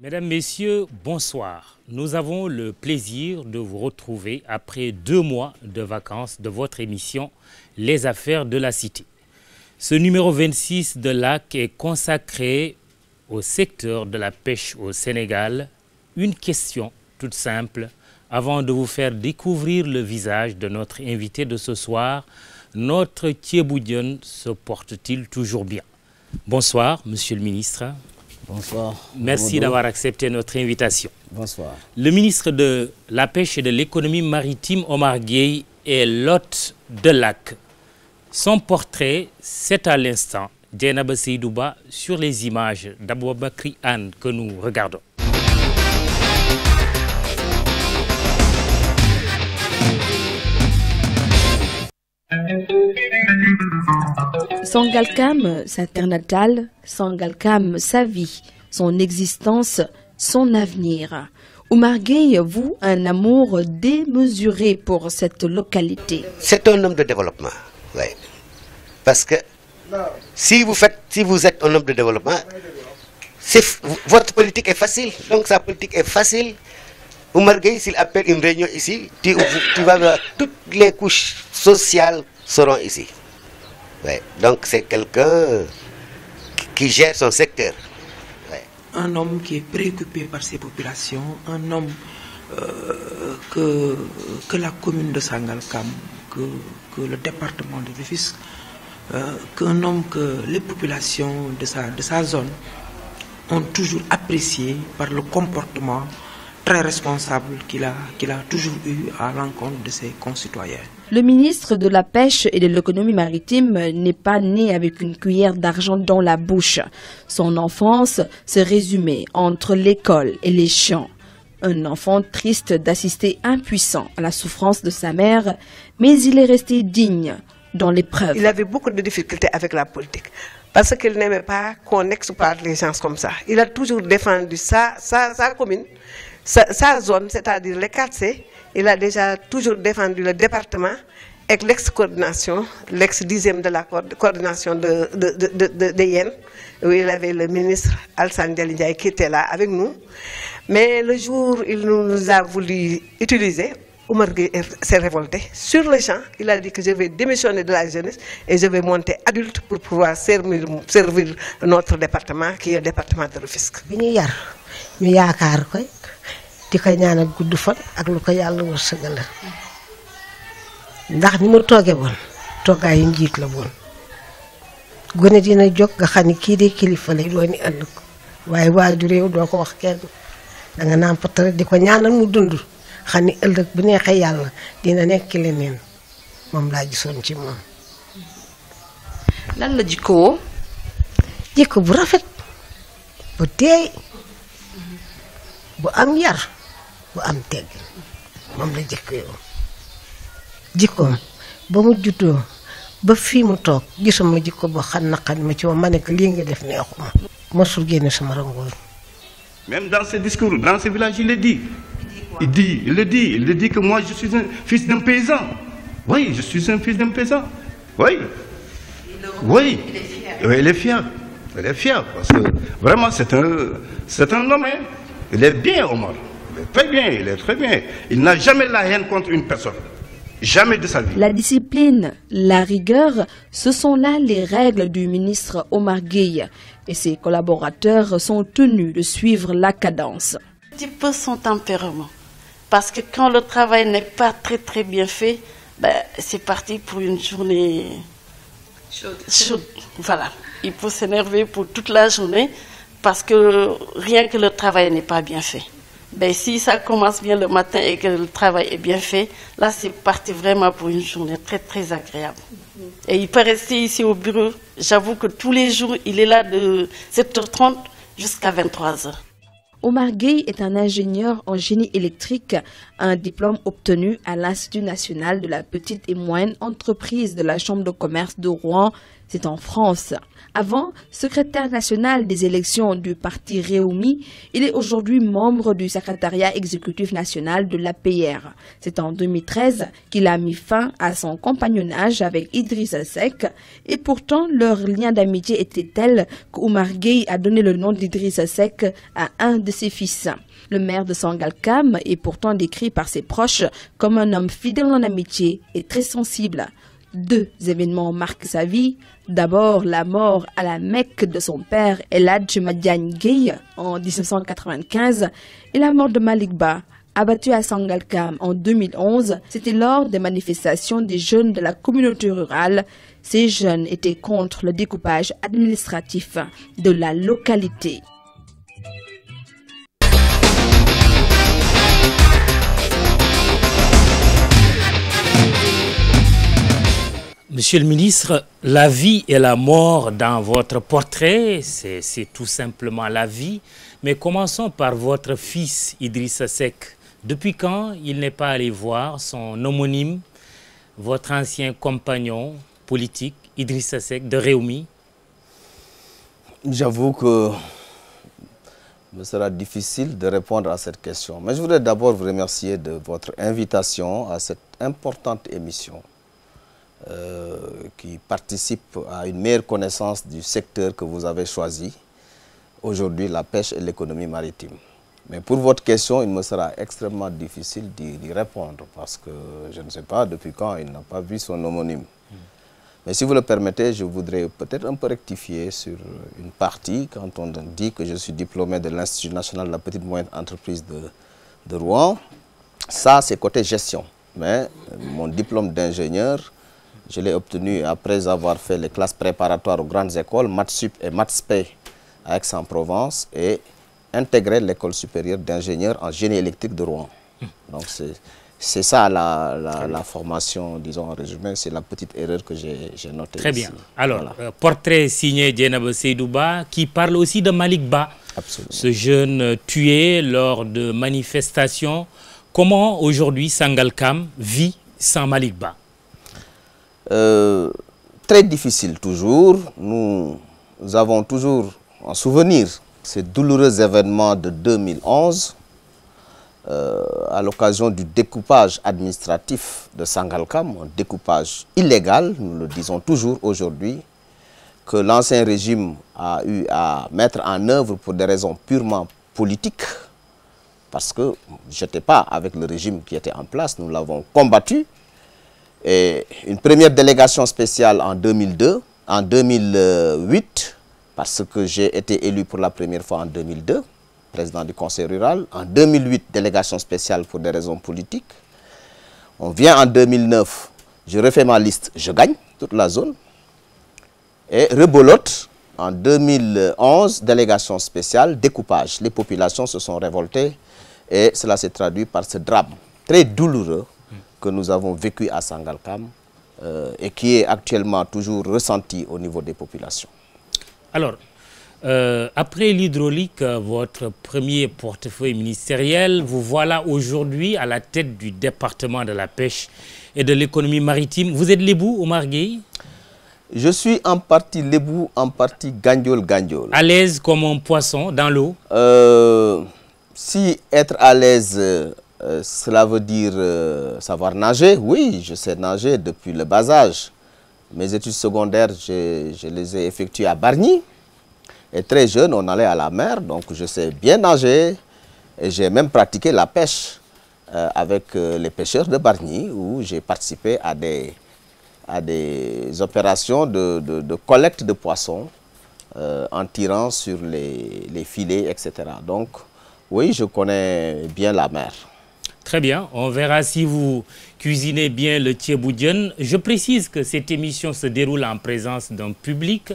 Mesdames, Messieurs, bonsoir. Nous avons le plaisir de vous retrouver après 2 mois de vacances de votre émission Les Affaires de la Cité. Ce numéro 26 de l'AC est consacré au secteur de la pêche au Sénégal. Une question toute simple avant de vous faire découvrir le visage de notre invité de ce soir. Notre ceebu jën se porte-t-il toujours bien? Bonsoir, Monsieur le Ministre. Bonsoir. Merci d'avoir accepté notre invitation. Bonsoir. Le ministre de la Pêche et de l'Économie maritime, Omar Gueye, est l'hôte de l'AC. Son portrait, c'est à l'instant Dieynaba Seydou Ba sur les images d'Aboubakry Anne que nous regardons. Sangalkam, sa terre natale, Sangalkam, sa vie, son existence, son avenir. Omar Gueye voue un amour démesuré pour cette localité. C'est un homme de développement, oui. Parce que si vous êtes un homme de développement, votre politique est facile. Donc sa politique est facile. Omar Gueye, s'il appelle une réunion ici, tu vas voir toutes les couches sociales seront ici. Ouais. Donc c'est quelqu'un qui gère son secteur. Ouais. Un homme qui est préoccupé par ses populations, un homme que la commune de Sangalkam, que le département de Rufisque, qu'un homme que les populations de sa zone ont toujours apprécié par le comportement très responsable qu'il a toujours eu à l'encontre de ses concitoyens. Le ministre de la Pêche et de l'Économie maritime n'est pas né avec une cuillère d'argent dans la bouche. Son enfance se résumait entre l'école et les champs. Un enfant triste d'assister impuissant à la souffrance de sa mère, mais il est resté digne dans l'épreuve. Il avait beaucoup de difficultés avec la politique parce qu'il n'aimait pas qu'on exploite les gens comme ça. Il a toujours défendu sa commune, sa zone, c'est-à-dire les quartiers. Il a déjà toujours défendu le département avec l'ex-coordination, l'ex-10e de la coordination de Yen, où il avait le ministre Alassane Ndiaye qui était là avec nous. Mais le jour où il nous a voulu utiliser, Omar Gueye s'est révolté. Sur le champ, il a dit que je vais démissionner de la jeunesse et je vais monter adulte pour pouvoir servir notre département, qui est le département de Rufisque. di ko ñaanal gudd fan ak lu ko yàlla wërsëgal ndax ni mu tooge woon toogaayu njiit la woon gone dina jóg nga xam ni kii de kilifa lay doon ni ëllëg waaye waaju réew doo ko wax kenn da nga naan patara di ko ñaanal mu dund xam ni ëllëg bu neexee yàlla dina nekk leneen moom laa gisoon ci moom. lan la jikkoo? jikko bu rafet bu teey bu am yar bu am tegg moom la jikkoom ba mu juddoo ba fii mu toog gisuma jikko boo xam naqari ma ci moom ma ne ko lii nga def neexuma mosul génne sama rangooñ. Même dans ses discours, dans ses villages, il le dit. Il le dit que moi je suis un fils d'un paysan. Oui, je suis un fils d'un paysan. Oui. Oui. Il est fier. Il est fier parce que vraiment c'est un homme. Hein. Il est bien, Omar. Il est très bien, il est très bien. Il n'a jamais la haine contre une personne. Jamais de sa vie. La discipline, la rigueur, ce sont là les règles du ministre Omar Gueye. Et ses collaborateurs sont tenus de suivre la cadence. Un petit peu son tempérament. Parce que quand le travail n'est pas très bien fait, c'est parti pour une journée chaude. Voilà. Il peut s'énerver pour toute la journée. Parce que rien que le travail n'est pas bien fait. Si ça commence bien le matin et que le travail est bien fait, là c'est parti vraiment pour une journée très agréable. Et il peut rester ici au bureau. J'avoue que tous les jours, il est là de 7h30 jusqu'à 23h. Omar Gueye est un ingénieur en génie électrique, un diplôme obtenu à l'Institut national de la petite et moyenne entreprise de la Chambre de commerce de Rouen, c'est en France. Avant secrétaire national des élections du parti Réumi, il est aujourd'hui membre du secrétariat exécutif national de l'APR. C'est en 2013 qu'il a mis fin à son compagnonnage avec Idrissa Seck et pourtant leur lien d'amitié était tel qu'Omar Gueye a donné le nom d'Idrissa Seck à un de ses fils. Le maire de Sangalkam est pourtant décrit par ses proches comme un homme fidèle en amitié et très sensible. 2 événements marquent sa vie. D'abord, la mort à la Mecque de son père El Hadj Madiagne Gueye en 1995 et la mort de Malick Ba, abattu à Sangalkam en 2011. C'était lors des manifestations des jeunes de la communauté rurale. Ces jeunes étaient contre le découpage administratif de la localité. Monsieur le ministre, la vie et la mort dans votre portrait, c'est tout simplement la vie. Mais commençons par votre fils Idrissa Seck. Depuis quand il n'est pas allé voir son homonyme, votre ancien compagnon politique, Idrissa Seck de Rewmi? J'avoue que me sera difficile de répondre à cette question. Mais je voudrais d'abord vous remercier de votre invitation à cette importante émission. Qui participe à une meilleure connaissance du secteur que vous avez choisi, aujourd'hui la pêche et l'économie maritime. Mais pour votre question, il me sera extrêmement difficile d'y répondre parce que je ne sais pas depuis quand il n'a pas vu son homonyme. Mais si vous le permettez, je voudrais peut-être un peu rectifier sur une partie quand on dit que je suis diplômé de l'Institut national de la petite et moyenne entreprise de Rouen. Ça, c'est côté gestion. Mais mon diplôme d'ingénieur, je l'ai obtenu après avoir fait les classes préparatoires aux grandes écoles, Mathsup et Mathsp à Aix-en-Provence et intégré l'école supérieure d'ingénieur en génie électrique de Rouen. Donc c'est ça la formation, disons en résumé, c'est la petite erreur que j'ai notée. Très ici. bien. Alors, Voilà. portrait signé Dieynaba Seydou Ba qui parle aussi de Malick Ba, Absolument. ce jeune tué lors de manifestations. Comment aujourd'hui Sangalkam vit sans Malick Ba? Très difficile toujours. Nous avons toujours en souvenir ces douloureux événements de 2011 à l'occasion du découpage administratif de Sangalkam, un découpage illégal, nous le disons toujours aujourd'hui, que l'ancien régime a eu à mettre en œuvre pour des raisons purement politiques, parce que je n'étais pas avec le régime qui était en place, nous l'avons combattu. Et une première délégation spéciale en 2002, en 2008, parce que j'ai été élu pour la première fois en 2002, président du conseil rural. En 2008, délégation spéciale pour des raisons politiques. On vient en 2009, je refais ma liste, je gagne toute la zone. Et rebolote, en 2011, délégation spéciale, découpage. Les populations se sont révoltées et cela s'est traduit par ce drame très douloureux que nous avons vécu à Sangalkam et qui est actuellement toujours ressenti au niveau des populations. Alors, après l'hydraulique, votre premier portefeuille ministériel, vous voilà aujourd'hui à la tête du département de la pêche et de l'économie maritime. Vous êtes lébou, Omar Gueye? Je suis en partie lébou, en partie gandiol. À l'aise comme un poisson dans l'eau? Si être à l'aise, cela veut dire savoir nager, oui, je sais nager depuis le bas âge. Mes études secondaires, je les ai effectuées à Bargny. Et très jeune, on allait à la mer, donc je sais bien nager. Et j'ai même pratiqué la pêche avec les pêcheurs de Bargny, où j'ai participé à des opérations de collecte de poissons en tirant sur les filets, etc. Donc, oui, je connais bien la mer. Très bien, on verra si vous cuisinez bien le thieboudian. Je précise que cette émission se déroule en présence d'un public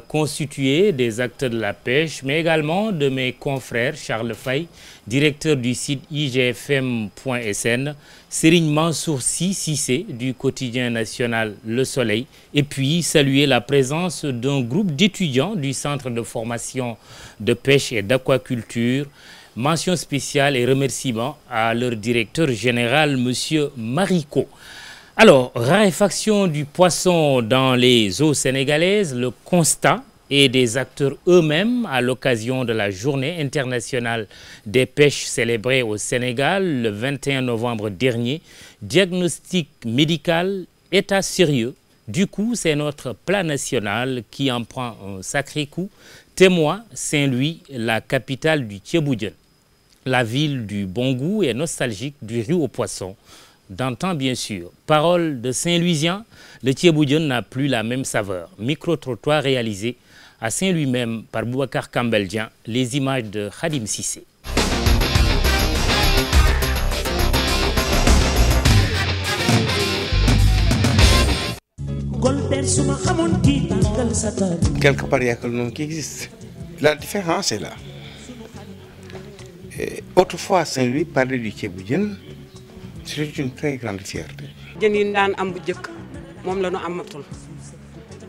constitué des acteurs de la pêche, mais également de mes confrères Charles Faye, directeur du site igfm.sn, Serigne Mansour Sy Cissé du quotidien national Le Soleil, et puis saluer la présence d'un groupe d'étudiants du centre de formation de pêche et d'aquaculture. Mention spéciale et remerciements à leur directeur général, M. Marico. Alors, raréfaction du poisson dans les eaux sénégalaises, le constat et des acteurs eux-mêmes à l'occasion de la journée internationale des pêches célébrée au Sénégal le 21 novembre dernier. Diagnostic médical, état sérieux, Du coup, c'est notre plat national qui en prend un sacré coup. Témoin, Saint-Louis, la capitale du Thiéboudjen. La ville du bon goût et nostalgique du riz aux poissons. D'antan, bien sûr. Parole de Saint-Louisien, le Thiéboudjen n'a plus la même saveur. Micro-trottoir réalisé à Saint-Louis même par Boubacar Kambeldian. Les images de Khadim Sissé. Quelque part, il y a que le nom qui existe. La différence est là. Et autrefois, Saint-Louis parlait du Thiéboudjen. C'était une très grande fierté. jën yi daan am bu jëkk moom la ñu amatul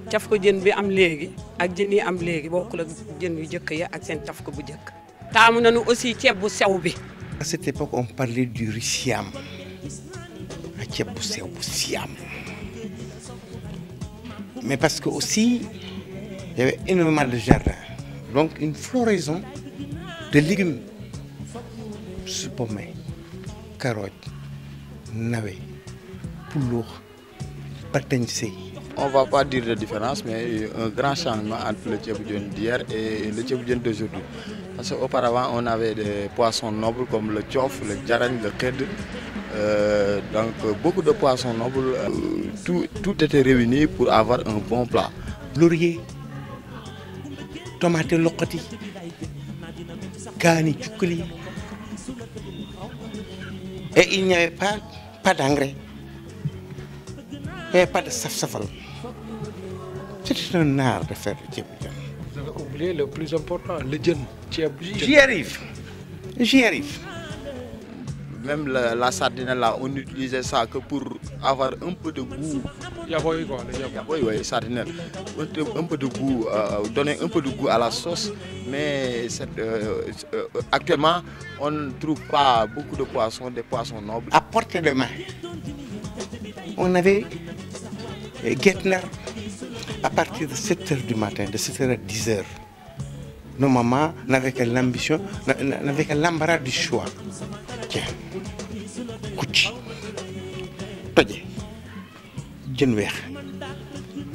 caf ko jën bi am léegi ak jën yi am léegi bokkul ak jën yu jëkk ya ak seen caf ko bu jëkk. taamu nañu aussi ceeb bu sew bi. À cette époque, on parlait du riz siam. Un ceeb bu sew bu siam. Mais parce que aussi, il y avait énormément de jardins. Donc une floraison de légumes. Pomme, carottes, navets, poulours, batagnacées. On ne va pas dire de différence, mais un grand changement entre le Thiéboudjen d'hier et le Thiéboudjen d'aujourd'hui. Parce qu'auparavant, on avait des poissons nobles comme le tchof, le djaragne, le khed. Donc beaucoup de poissons nobles, tout était réuni pour avoir un bon plat. Laurier, tomate lokoti, kani tchoukli. Et il n'y avait pas d'engrais. Il n'y avait pas de saf-safal. C'était un art de faire le Thiéboudjen. Vous avez oublié le plus important, le djen. J'y arrive. J'y arrive. Même la sardine là, on utilisait ça que pour avoir un peu de goût. Yaboy quoi, le yaboy, oui, sardine. Un peu de goût, donner un peu de goût à la sauce. Mais actuellement, on ne trouve pas beaucoup de poissons, des poissons nobles. À portée de main, on avait Guetner à partir de 7h du matin, de 7h à 10h. Nos mamans n'avaient que l'ambition, n'avaient que l'embarras du choix. Tiens, Kouchi, Todje, Djenwer,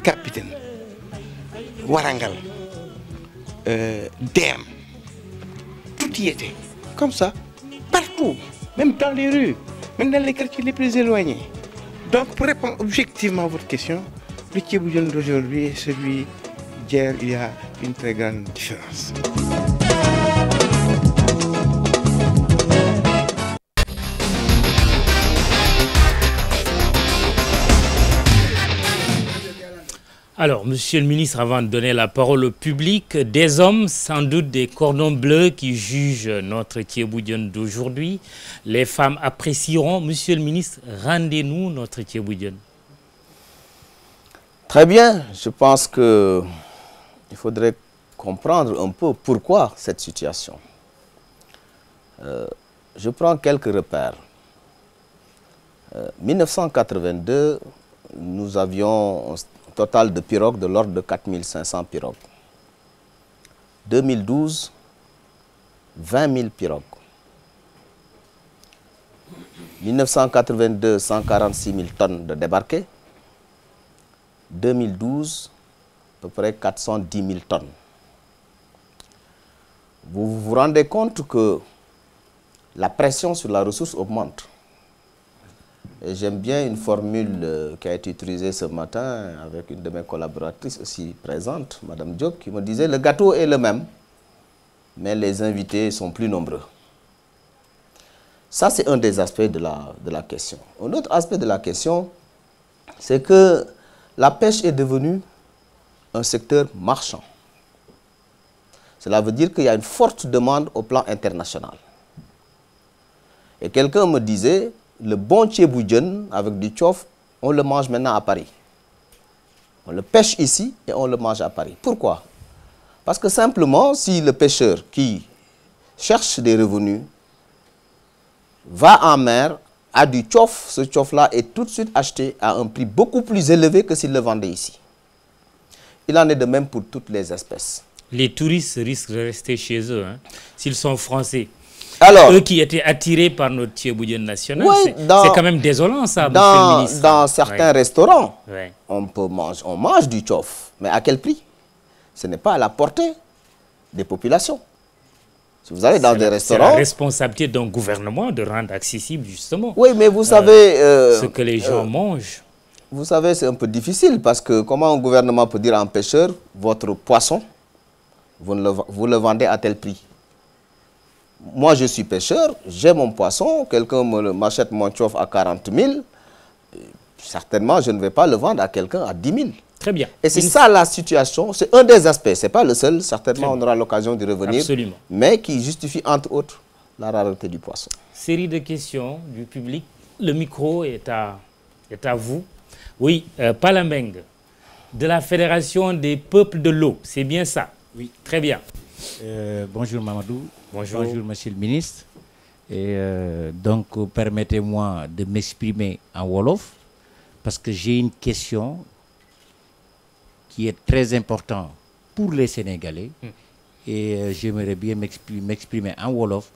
Capitaine, Warangal, Dem, tout y était. Comme ça, partout, même dans les rues, même dans les quartiers les plus éloignés. Donc, pour répondre objectivement à votre question, le Thiéboudjen d'aujourd'hui et celui d'hier, il y a une très grande différence. Alors, monsieur le ministre, avant de donner la parole au public, des hommes, sans doute des cordons bleus qui jugent notre Thiéboudjen d'aujourd'hui. Les femmes apprécieront. Monsieur le ministre, rendez-nous notre Thiéboudjen. Très bien. Je pense qu'il faudrait comprendre un peu pourquoi cette situation. Je prends quelques repères. 1982, nous avions total de pirogues de l'ordre de 4500 pirogues. 2012, 20 000 pirogues. 1982, 146 000 tonnes de débarqués. 2012, à peu près 410 000 tonnes. Vous vous rendez compte que la pression sur la ressource augmente. Et j'aime bien une formule qui a été utilisée ce matin avec une de mes collaboratrices aussi présente, Mme Diop, qui me disait le gâteau est le même, mais les invités sont plus nombreux. Ça, c'est un des aspects de la question. Un autre aspect de la question, c'est que la pêche est devenue un secteur marchand. Cela veut dire qu'il y a une forte demande au plan international. Et quelqu'un me disait, le bon Thiéboudjen avec du tchof, on le mange maintenant à Paris. On le pêche ici et on le mange à Paris. Pourquoi? Parce que simplement, si le pêcheur qui cherche des revenus va en mer, a du tchof, ce tchof-là est tout de suite acheté à un prix beaucoup plus élevé que s'il le vendait ici. Il en est de même pour toutes les espèces. Les touristes risquent de rester chez eux, hein, s'ils sont français. Alors, eux qui étaient attirés par notre Thieboudienne national, oui, c'est quand même désolant ça, monsieur le ministre. Dans certains restaurants, ouais. on mange du tchof, mais à quel prix? Ce n'est pas à la portée des populations. Si vous allez dans des restaurants... C'est la responsabilité d'un gouvernement de rendre accessible justement. Oui, mais vous savez... ce que les gens mangent. Vous savez, c'est un peu difficile parce que comment un gouvernement peut dire à un pêcheur, votre poisson, vous le vendez à tel prix? Moi, je suis pêcheur, j'ai mon poisson, quelqu'un m'achète mon tchof à 40 000, certainement, je ne vais pas le vendre à quelqu'un à 10 000. Très bien. Et c'est ça la situation, c'est un des aspects, ce n'est pas le seul, certainement on aura l'occasion d'y revenir, absolument, mais qui justifie entre autres la rareté du poisson. Série de questions du public, le micro est à vous. Oui, Palambeng, de la Fédération des peuples de l'eau, c'est bien ça? Oui. Très bien. Bonjour Mamadou. Bonjour. Bonjour Monsieur le ministre. Et donc permettez-moi de m'exprimer en Wolof parce que j'ai une question qui est très importante pour les Sénégalais et j'aimerais bien m'exprimer en Wolof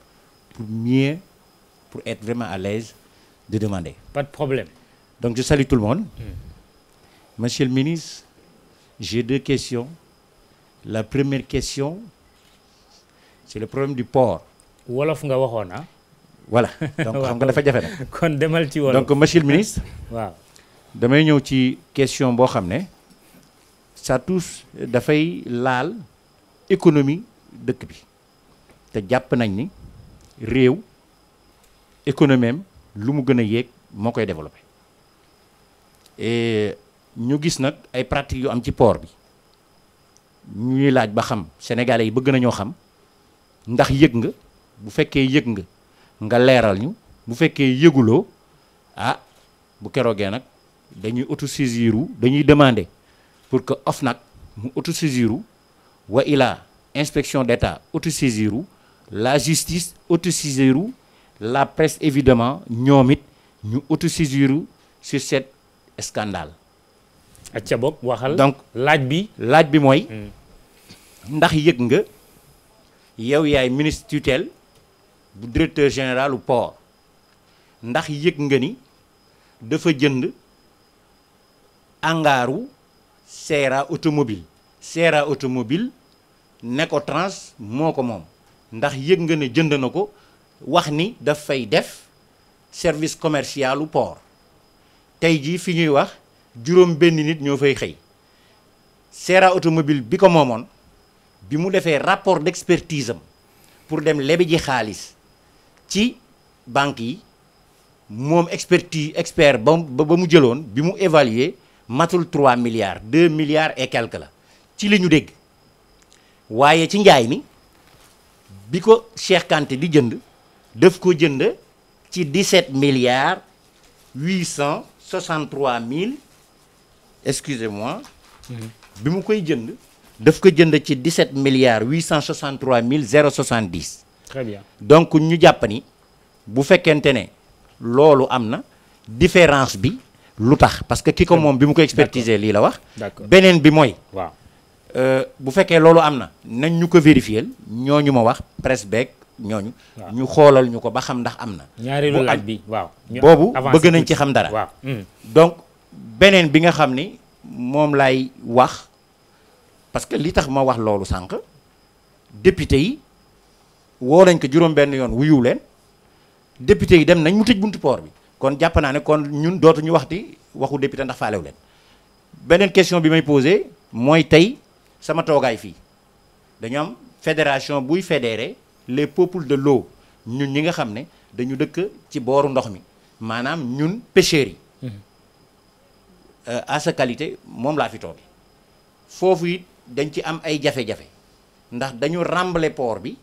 pour être vraiment à l'aise de demander. Pas de problème. Donc je salue tout le monde. Monsieur le ministre, j'ai deux questions. La première question, c'est le problème du port. Wolof nga waxoon ah. Voilà. Donc xam nga dafa jafe na. Kon demal ci wolof. Donc monsieur le ministre. waaw. damay ñëw ci question boo xam ne ça touche dafay laal économie dëkk bi te jàpp nañ ni réew économie am lu mu gën a yéeg moo koy développé et ñu gis nag ay pratiques yu am ci port bi ñuy laaj ba xam sénégalais yi bëgg nañoo xam ndax yëg nga bu fekkee yëg nga leeral ñu bu fekkee yëguloo ah bu keroogee nag dañuy autosaisiru dañuy demander pour que OFNAC mu autosaisiru wa ila inspection d'État autosaisiru la justice autosaisiru la presse évidemment ñoom it ñu autosaisiru sur cet scandale. acca bokk waxal. donc laaj bi mooy ndax yëg nga yow yaay ministre tutelle bu directeur général u port ndax yëg nga ni dafa jënd angaaru Sera automobile Necotrans moo ko moom ndax yëg nga ne jënd na ko wax ni daf fay def service commercial u port tey jii fi ñuy wax juróom benn nit ñoo fay xëy Sera automobile bi ko moomoon bi mu defee rapport d'expertise am pour dem lebi ji xaalis ci banque yi moom expert ba mu jëloon bi mu évaluer matul 3 milliards 2 milliards et quelque la ci li ñu dégg waaye ci njaay mi bi ko Cheikh Kanté di jënd daf ko jënd ci 17 milliards 863 mille excusez-moi bi mu koy jënd daf ko jënd ci 17 milliards 863 mille 070. Très bien. Donc ñu jàpp ni bu fekkente ne loolu am na différence bi lu tax parce que ki ko moom bi mu ko expertiser lii la wax. beneen bi mooy. waaw bu fekkee loolu am na nañ ñu ko vérifier ñooñu ma wax presse beeg ñooñu. ñu xoolal ñu ko ba xam ndax am na. ñaareelu laaj bi waaw. boobu bëgg nañ ci xam dara. waaw donc beneen bi nga xam ni moom lay wax parce que li tax ma wax loolu sànq député yi woo nañ ko juróom-benn yoon wuyuw leen député yi dem nañ mu tëj buntu port bi. kon jàpp naa ne kon ñun dootuñu waxti waxu député ndax faalew leen beneen question bi may posé mooy tey sama toogaay fii dañu am fédération buy fédérer les peuples de l'eau ñun ñi nga xam ne dañu dëkk ci booru ndox mi maanaam ñun pêcheurs yi à sa qualité moom laa fi tooge foofu it dañ ci am ay jafe-jafe ndax dañu rembler port bi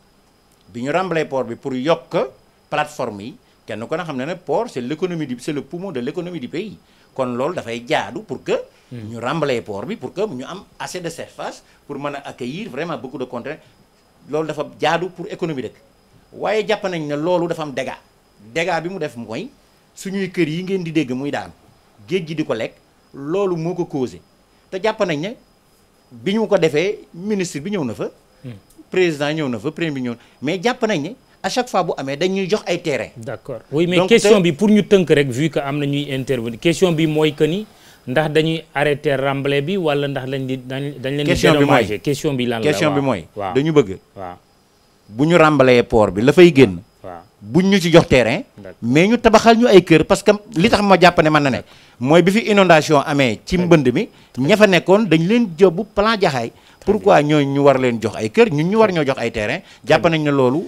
ñu rembler port bi pour yokk plateforme yi kenn ko na xam ne port c'est le poumon de l'économie du pays kon loolu dafay jaadu pour que ñu remblayer port bi pour que ñu am assez de surface pour mën a accueillir vraiment beaucoup de conteneurs loolu dafa jaadu pour économie dëkk waaye jàpp nañ ne loolu dafa am dégâts bi mu def mooy suñuy kër yi ngeen di dégg muy daanu géej gi di ko lekk loolu moo ko causé te jàpp nañ ne bi ñu ko defee ministre bi ñëw na fa président ñëw na fa premier bi ñëw mais jàpp nañ ne à chaque fois bu amee dañuy jox ay terrain. d'accord oui mais question bi pour ñu tënk rek vu que am na ñuy intervenir question bi mooy que ni ndax dañuy arrêter remblai bi wala ndax dañ leen di dédommager question bi lan la question bi mooy waaw dañu bëgg waaw bu ñu remblayé port bi la fay génn waaw buñ ñu ci jox terrain mais ñu tabaxal ñu ay kër parce que li tax ma jàpp ne mën na ne mooy bi fi inondation amee ci mbënd mi ña fa nekkoon dañ leen jóbbu plan Jaxaay pourquoi ñooñu ñu war leen jox ay kër ñun ñu war ñoo jox ay terrain jàpp nañ ne loolu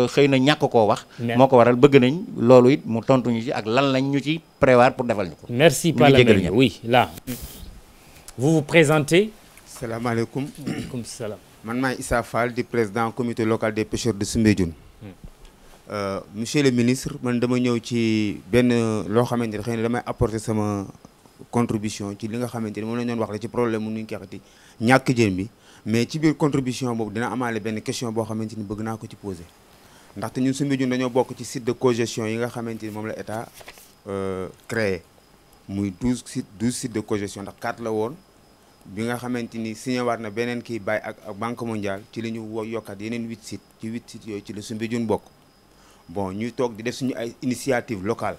xëy na ñàkk koo wax moo ko waral bëgg nañ loolu it mu tontu ñu ci ak lan lañ ñu ci prévoir pour defal ñu ko merci Palamène oui là vous vous présentez. salaamaaleykum. waaleykum salaam. man maay Issa Fall di président comité local des pêcheurs de Soumbédioune. monsieur le ministre man dama ñëw ci benn loo xamante ne xëy na damay apporter sama contribution ci li nga xamante ni moom la ñu doon wax la ci problème mu nu ñu koy waxati ñàkk jën bi mais ci biir contribution boobu dina amaale benn question boo xamante ni bëgg naa ko ci poser ndaxte ñun Soumbédioune dañoo bokk ci site de cogestion yi nga xamante ni moom la état créé muy 12 sites de cogestion ndax 4 la woon bi nga xamante ni signé waat na beneen kii bàyyi ak banque mondiale ci la ñu yokkaat yeneen 8 sites ci 8 sites yooyu ci la Soumbédioune bokk bon ñuy toog di def suñu ay initiative locale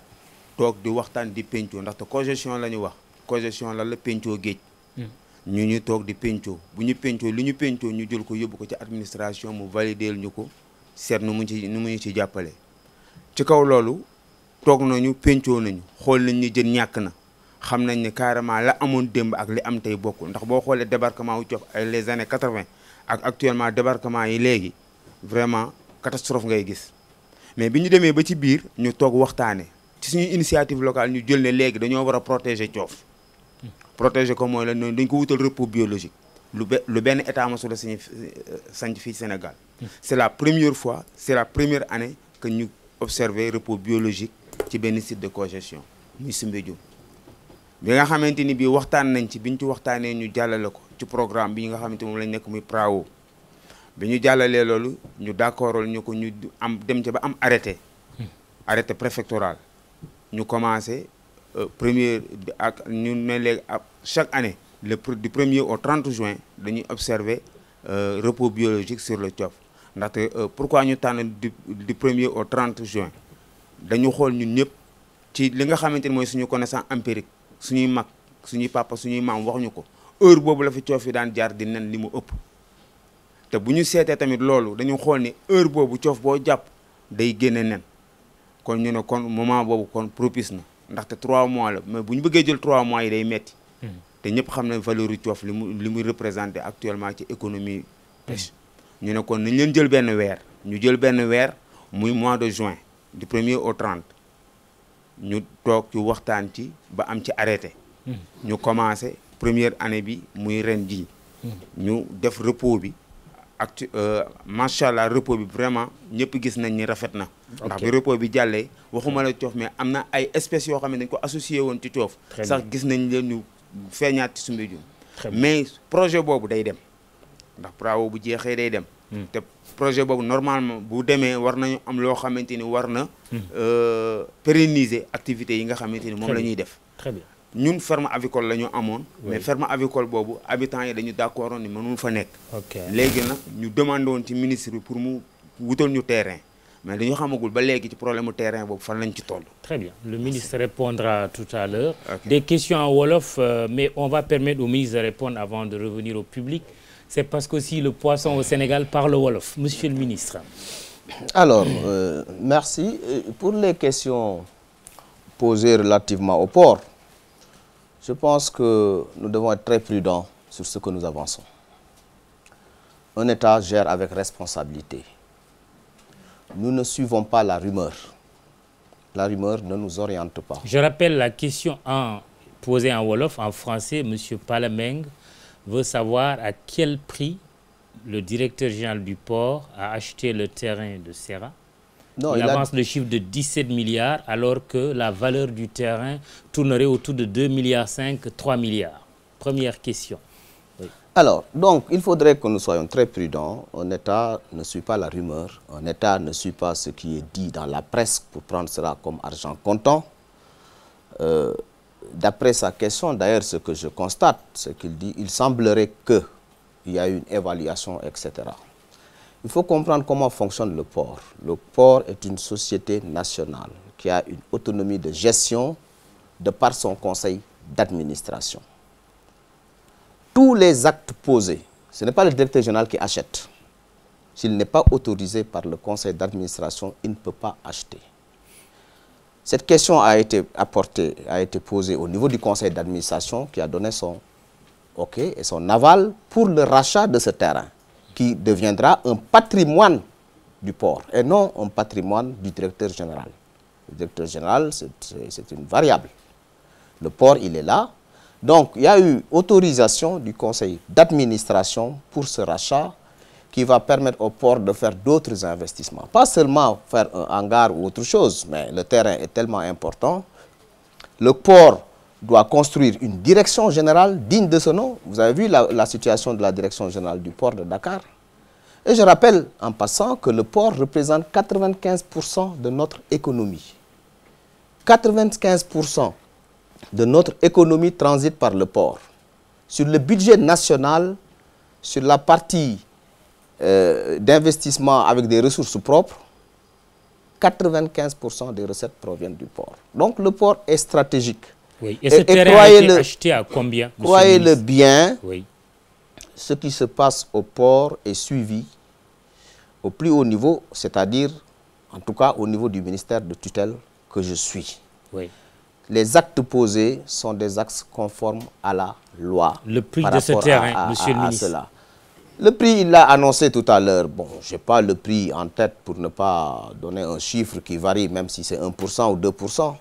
toog di waxtaan di pencoo ndaxte cogestion la ñu wax cogestion lan la pencoo géej ñu toog di pencoo bu ñu pencoo li ñu pencoo ñu jël ko yóbbu ko ci administration mu valideel ñu ko seet nu mu ñu ci jàppale ci kaw loolu toog nañu pencoo nañu xool nañ ni jën ñàkk na xam nañ ne carrément la amoon démb ak li am tey bokkul ndax boo xoolee débarquement wu Thiof ay les années 80 ak actuellement débarquement yi léegi vraiment catastrophe ngay gis mais bi ñu demee ba ci biir ñu toog waxtaane ci suñu initiative locale ñu jël ne léegi dañoo war a protéger Thiof protéger ko mooy la noonu dañ ko wutal repos biologique lu benn état mosul a sanc fii Sénégal c'est la première fois c'est la première année que ñu observer repos biologique ci benn site de cogestion muy Soumbédioune bi nga xamante ni bii waxtaan nañ ci biñ ci waxtaanee ñu jàllale ko ci programme bi nga xamante moom lañ nekk muy PRAO bi ñu jàllalee loolu ñu d'accordal ñu ko ñu am dem ca ba am arrêté préfectoral ñu commencé premier ak ñu ne léegi chaque année du 1er au 30 juin dañuy observer repos biologique sur le Thiof ndaxte pourquoi ñu tànn du 1er au 30 juin dañu xool ñun ñëpp ci li nga xamante ni mooy suñu connaissance empirique suñuy mag suñuy papa suñuy maam waxuñu ko heure boobu la fi Thiof yi daan jaar di nen li mu ëpp te bu ñu seetee tamit loolu dañu xool ni heure boobu Thiof boo jàpp day génne nen kon ñu ne kon moment boobu kon propice na ndaxte 3 mois la mais bu ñu bëggee jël 3 mois yi day metti te ñëpp xam ne valeur yu Thiof li muy représenté actuellement ci économie pêche ñu ne kon nañ leen jël benn weer ñu jël benn weer muy mois de juin du 1er au 30 ñu toog ci waxtaan ci ba am ci arrêté ñu commencé première année bi muy ren ji ñu def repos bi macha allah repos bi vraiment ñëpp gis nañ ni rafet na ndax bi repos bi jàllee waxuma la Thiof mais am na ay espèces yoo xam ne dañ ko associé woon ci Thiof sax gis nañ leen ñu feeñaat ci Soumbédioune mais projet boobu day dem ndax PRAO bu jeexee day dem te projet boobu normalement bu demee war nañu am loo xamante ni war na pérenniser activités yi nga xamante ni moom la ñuy def très bien ñun ferme avicole la ñu amoon mais ferme avicole boobu habitants yi dañu d'accord ni mënul fa nekk léegi nag ñu demandé woon ci ministre bi pour mu wutal ñu terrain mais dañu xamagul ba léegi ci problème mu terrain boobu fan lañ ci toll. Très bien, le ministre répondra tout à l'heure. Des questions en wolof, mais on va permettre au ministre de répondre avant de revenir au public. C'est parce qu'aussi le poisson au Sénégal parle wolof. Monsieur le ministre. Alors, merci. Pour les questions posées relativement au port, je pense que nous devons être très prudents sur ce que nous avançons. Un État gère avec responsabilité. Nous ne suivons pas la rumeur. La rumeur ne nous oriente pas. Je rappelle la question posée en wolof, en français. Monsieur Palamène veut savoir à quel prix le directeur général du port a acheté le terrain de Serra. Non, il avance le chiffre de 17 milliards alors que la valeur du terrain tournerait autour de 2,5 milliards, 3 milliards. Première question. Oui. Alors, donc, il faudrait que nous soyons très prudents. Un État ne suit pas la rumeur. Un État ne suit pas ce qui est dit dans la presse pour prendre cela comme argent comptant. D'après sa question, d'ailleurs, ce que je constate, c'est qu'il dit il semblerait qu'il y a une évaluation, etc. Il faut comprendre comment fonctionne le port. Le port est une société nationale qui a une autonomie de gestion de par son conseil d'administration. Tous les actes posés, ce n'est pas le directeur général qui achète. S'il n'est pas autorisé par le conseil d'administration, il ne peut pas acheter. Cette question a été posée au niveau du conseil d'administration qui a donné son OK et son aval pour le rachat de ce terrain qui deviendra un patrimoine du port et non un patrimoine du directeur général. Le directeur général, c'est une variable. Le port, il est là. Donc, il y a eu autorisation du conseil d'administration pour ce rachat qui va permettre au port de faire d'autres investissements. Pas seulement faire un hangar ou autre chose, mais le terrain est tellement important. Le port doit construire une direction générale digne de ce nom. Vous avez vu la situation de la direction générale du port de Dakar. Et je rappelle en passant que le port représente 95% de notre économie. 95% de notre économie transite par le port. Sur le budget national, sur la partie d'investissement avec des ressources propres, 95% des recettes proviennent du port. Donc le port est stratégique. Oui. Et ce terrain a été acheté à combien? Croyez-le bien, oui. Ce qui se passe au port est suivi au plus haut niveau, c'est-à-dire, en tout cas, au niveau du ministère de tutelle que je suis. Oui. Les actes posés sont des actes conformes à la loi. Le prix de ce terrain, monsieur le ministre. Cela. Le prix, il l'a annoncé tout à l'heure. Bon, je n'ai pas le prix en tête pour ne pas donner un chiffre qui varie, même si c'est 1% ou 2%.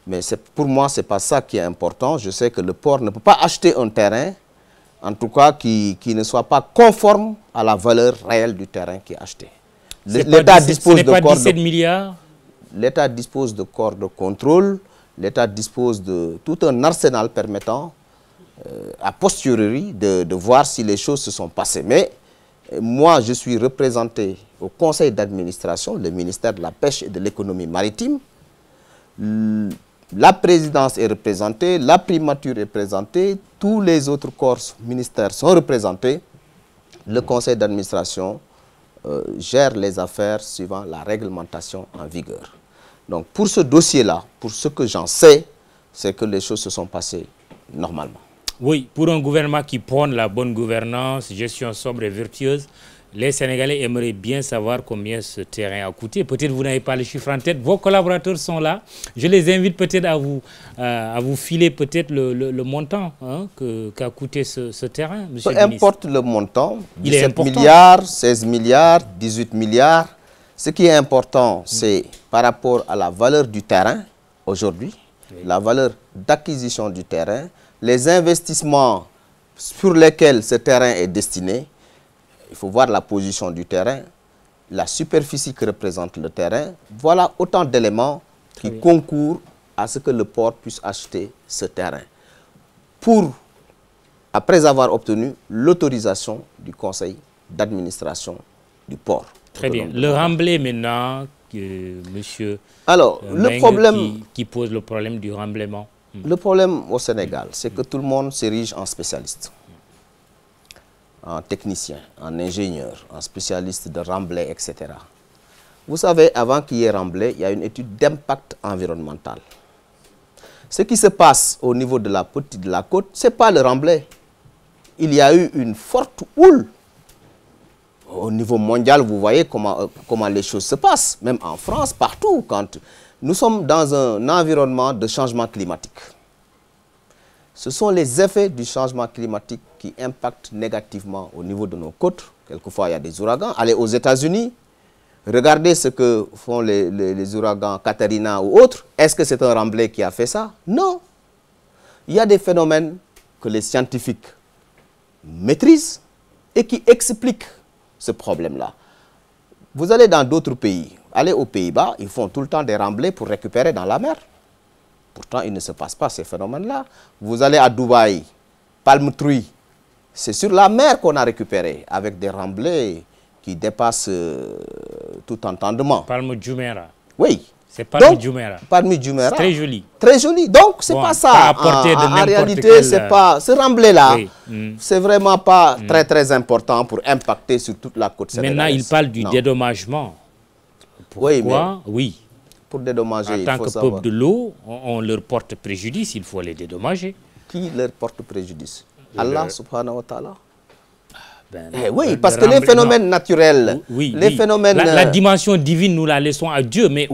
Mais pour moi, ce n'est pas ça qui est important. Je sais que le port ne peut pas acheter un terrain, en tout cas qui ne soit pas conforme à la valeur réelle du terrain qui est acheté. L'État dispose de corps 17 milliards. L'État dispose de corps de contrôle. L'État dispose de tout un arsenal permettant, a posteriori, de voir si les choses se sont passées. Mais moi, je suis représenté au conseil d'administration, le ministère de la Pêche et de l'économie maritime. La présidence est représentée, la primature est représentée, tous les autres corps ministères sont représentés. Le conseil d'administration gère les affaires suivant la réglementation en vigueur. Donc pour ce dossier-là, pour ce que j'en sais, c'est que les choses se sont passées normalement. Oui, pour un gouvernement qui prône la bonne gouvernance, gestion sobre et vertueuse, les Sénégalais aimeraient bien savoir combien ce terrain a coûté. Peut-être vous n'avez pas les chiffres en tête. Vos collaborateurs sont là. Je les invite peut-être à vous filer peut-être le montant qu'a coûté ce terrain, monsieur le ministre. Peu importe le montant, il est 17 milliards, 16 milliards, 18 milliards. Ce qui est important, c'est par rapport à la valeur du terrain aujourd'hui, la valeur d'acquisition du terrain, les investissements sur lesquels ce terrain est destiné. Il faut voir la position du terrain, la superficie que représente le terrain. Voilà autant d'éléments qui concourent à ce que le port puisse acheter ce terrain. Après avoir obtenu l'autorisation du conseil d'administration du port. Très bien. Le remblai maintenant, monsieur le problème qui pose le problème du remblaiement. Le problème au Sénégal, c'est que tout le monde s'érige en spécialiste, en technicien, en ingénieur, en spécialiste de remblai, etc. Vous savez, avant qu'il y ait remblai, il y a une étude d'impact environnemental. Ce qui se passe au niveau de la côte, ce n'est pas le remblai. Il y a eu une forte houle. Au niveau mondial, vous voyez comment les choses se passent, même en France, partout, quand nous sommes dans un environnement de changement climatique. Ce sont les effets du changement climatique qui impactent négativement au niveau de nos côtes. Quelquefois, il y a des ouragans. Allez aux États-Unis, regardez ce que font les ouragans Katrina ou autres. Est-ce que c'est un remblai qui a fait ça? Non. Il y a des phénomènes que les scientifiques maîtrisent et qui expliquent ce problème-là. Vous allez dans d'autres pays, allez aux Pays-Bas, ils font tout le temps des remblais pour récupérer dans la mer. Pourtant, il ne se passe pas ces phénomènes-là. Vous allez à Dubaï, Palm Tree, c'est sur la mer qu'on a récupéré, avec des remblais qui dépassent tout entendement. Palm Jumeirah. Oui, C'est parmi Djoumera. Parmi Djoumera. Très joli. Très joli. Donc, c'est pas ça. En réalité, c'est pas... Ce remblai-là, c'est vraiment pas très, très important pour impacter sur toute la côte sénégalaise. Maintenant, il parle du dédommagement. Pourquoi? Oui. Pour dédommager, il faut savoir. En tant que peuple de l'eau, on leur porte préjudice, il faut les dédommager. Qui leur porte préjudice? Allah subhanahu wa ta'ala. Oui, parce que les phénomènes naturels, les phénomènes... La dimension divine, nous la laissons à Dieu, mais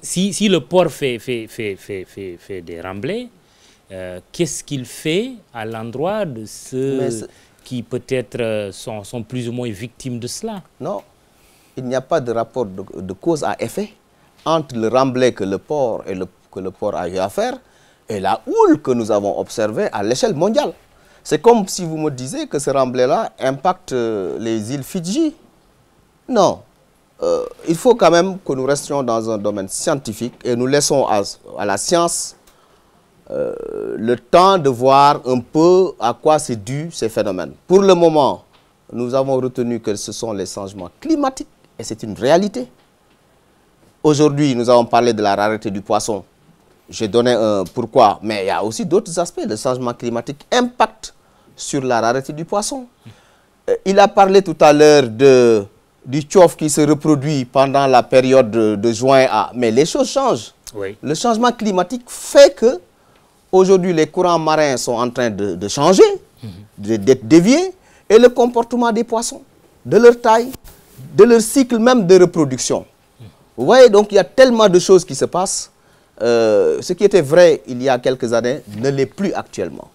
si le port fait des remblais, qu'est-ce qu'il fait à l'endroit de ceux qui peut-être sont plus ou moins victimes de cela? Non, il n'y a pas de rapport de cause à effet entre le remblai que le port a eu à faire et la houle que nous avons observée à l'échelle mondiale. C'est comme si vous me disiez que ce remblai-là impacte les îles Fidji. Non. Il faut quand même que nous restions dans un domaine scientifique et nous laissons à la science le temps de voir un peu à quoi c'est dû ces phénomènes. Pour le moment, nous avons retenu que ce sont les changements climatiques et c'est une réalité. Aujourd'hui, nous avons parlé de la rareté du poisson. J'ai donné un pourquoi, mais il y a aussi d'autres aspects. Le changement climatique impacte sur la rareté du poisson. Il a parlé tout à l'heure du tchof qui se reproduit pendant la période de juin à... Mais les choses changent. Oui. Le changement climatique fait que aujourd'hui les courants marins sont en train de changer, d'être déviés, et le comportement des poissons, de leur taille, de leur cycle même de reproduction. Vous voyez, donc il y a tellement de choses qui se passent. Ce qui était vrai il y a quelques années ne l'est plus actuellement.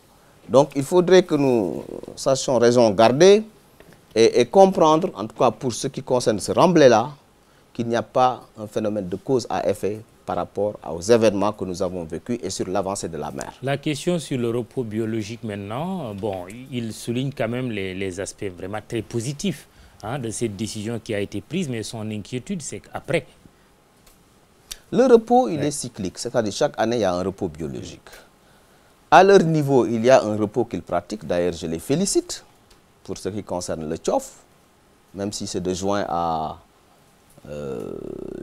Donc il faudrait que nous sachions raison garder et comprendre, en tout cas pour ce qui concerne ce remblai-là, qu'il n'y a pas un phénomène de cause à effet par rapport aux événements que nous avons vécus et sur l'avancée de la mer. La question sur le repos biologique maintenant, bon, il souligne quand même les aspects vraiment très positifs de cette décision qui a été prise, mais son inquiétude, c'est qu'après... Le repos, il est cyclique, c'est-à-dire chaque année, il y a un repos biologique. À leur niveau, il y a un repos qu'ils pratiquent. D'ailleurs, je les félicite pour ce qui concerne le tchof, même si c'est de juin à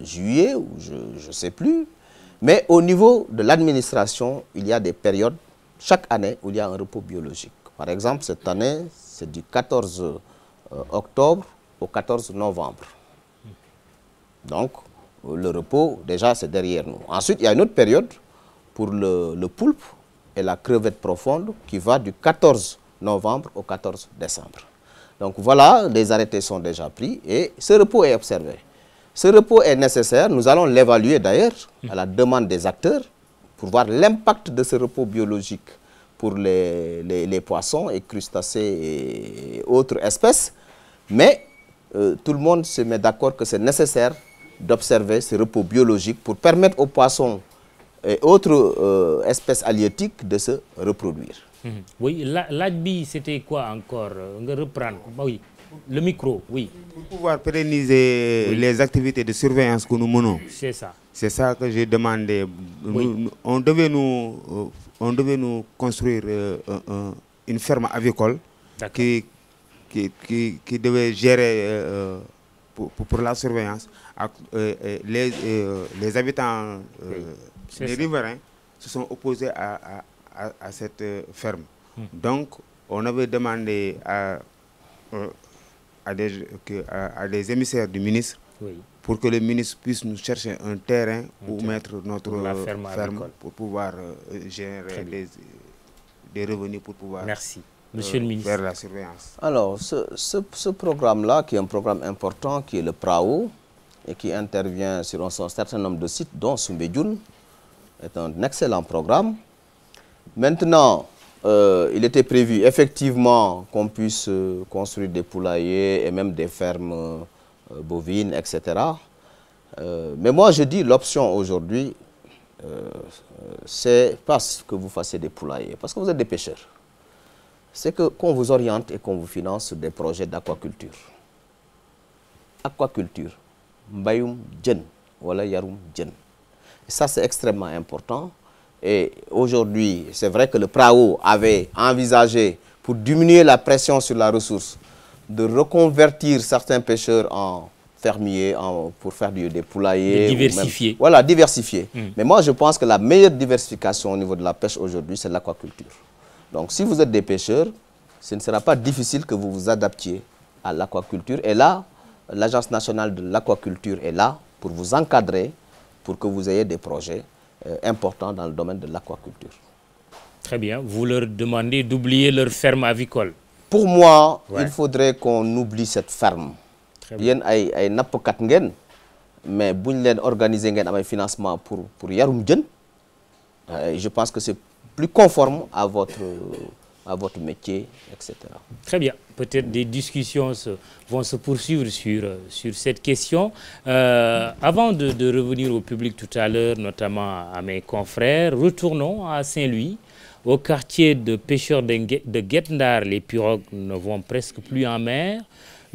juillet, ou je ne sais plus. Mais au niveau de l'administration, il y a des périodes, chaque année, où il y a un repos biologique. Par exemple, cette année, c'est du 14 octobre au 14 novembre. Donc, le repos, déjà, c'est derrière nous. Ensuite, il y a une autre période pour le poulpe et la crevette profonde qui va du 14 novembre au 14 décembre. Donc voilà, les arrêtés sont déjà pris et ce repos est observé. Ce repos est nécessaire, nous allons l'évaluer d'ailleurs à la demande des acteurs pour voir l'impact de ce repos biologique pour les poissons et crustacés et autres espèces. Mais tout le monde se met d'accord que c'est nécessaire d'observer ce repos biologique pour permettre aux poissons et autres espèces halieutiques de se reproduire. Oui, l'ADBI, c'était quoi encore? On va reprendre. Oui, le micro, oui. Pour pouvoir pérenniser les activités de surveillance que nous menons. C'est ça. C'est ça que j'ai demandé. Oui. On devait nous construire une ferme avicole qui devait gérer pour la surveillance. Les habitants, les riverains, se sont opposés à cette ferme. Donc, on avait demandé à des émissaires du ministre pour que le ministre puisse nous chercher un terrain où mettre notre ferme pour pouvoir générer des revenus pour pouvoir Monsieur le ministre. faire la surveillance. Alors, ce programme-là, qui est un programme important, qui est le PRAO, et qui intervient sur un certain nombre de sites, dont Soumbédioune, est un excellent programme. Maintenant, il était prévu effectivement qu'on puisse construire des poulaillers et même des fermes bovines, etc. Mais moi, je dis l'option aujourd'hui, c'est pas que vous fassiez des poulaillers, parce que vous êtes des pêcheurs. C'est qu'on vous oriente et qu'on vous finance sur des projets d'aquaculture. Aquaculture. Mbayum djen, wala yarum djen. Ça, c'est extrêmement important. Et aujourd'hui, c'est vrai que le PRAO avait envisagé, pour diminuer la pression sur la ressource, de reconvertir certains pêcheurs en fermiers, pour faire des poulaillers. Diversifier. Voilà, diversifier. Mais moi, je pense que la meilleure diversification au niveau de la pêche aujourd'hui, c'est l'aquaculture. Donc, si vous êtes des pêcheurs, ce ne sera pas difficile que vous vous adaptiez à l'aquaculture. Et là, l'Agence nationale de l'aquaculture est là pour vous encadrer, pour que vous ayez des projets importants dans le domaine de l'aquaculture. Très bien. Vous leur demandez d'oublier leur ferme avicole. Pour moi, il faudrait qu'on oublie cette ferme. Yen ay nappkat ngeen mais buñ leen organiser ngeen am ay financement pour yarum jeun je pense que c'est plus conforme à votre métier, etc. Très bien. Peut-être des discussions vont se poursuivre sur cette question. Avant de revenir au public tout à l'heure, notamment à mes confrères, retournons à Saint-Louis. Au quartier de pêcheurs de Guet-Ndar, les pirogues ne vont presque plus en mer.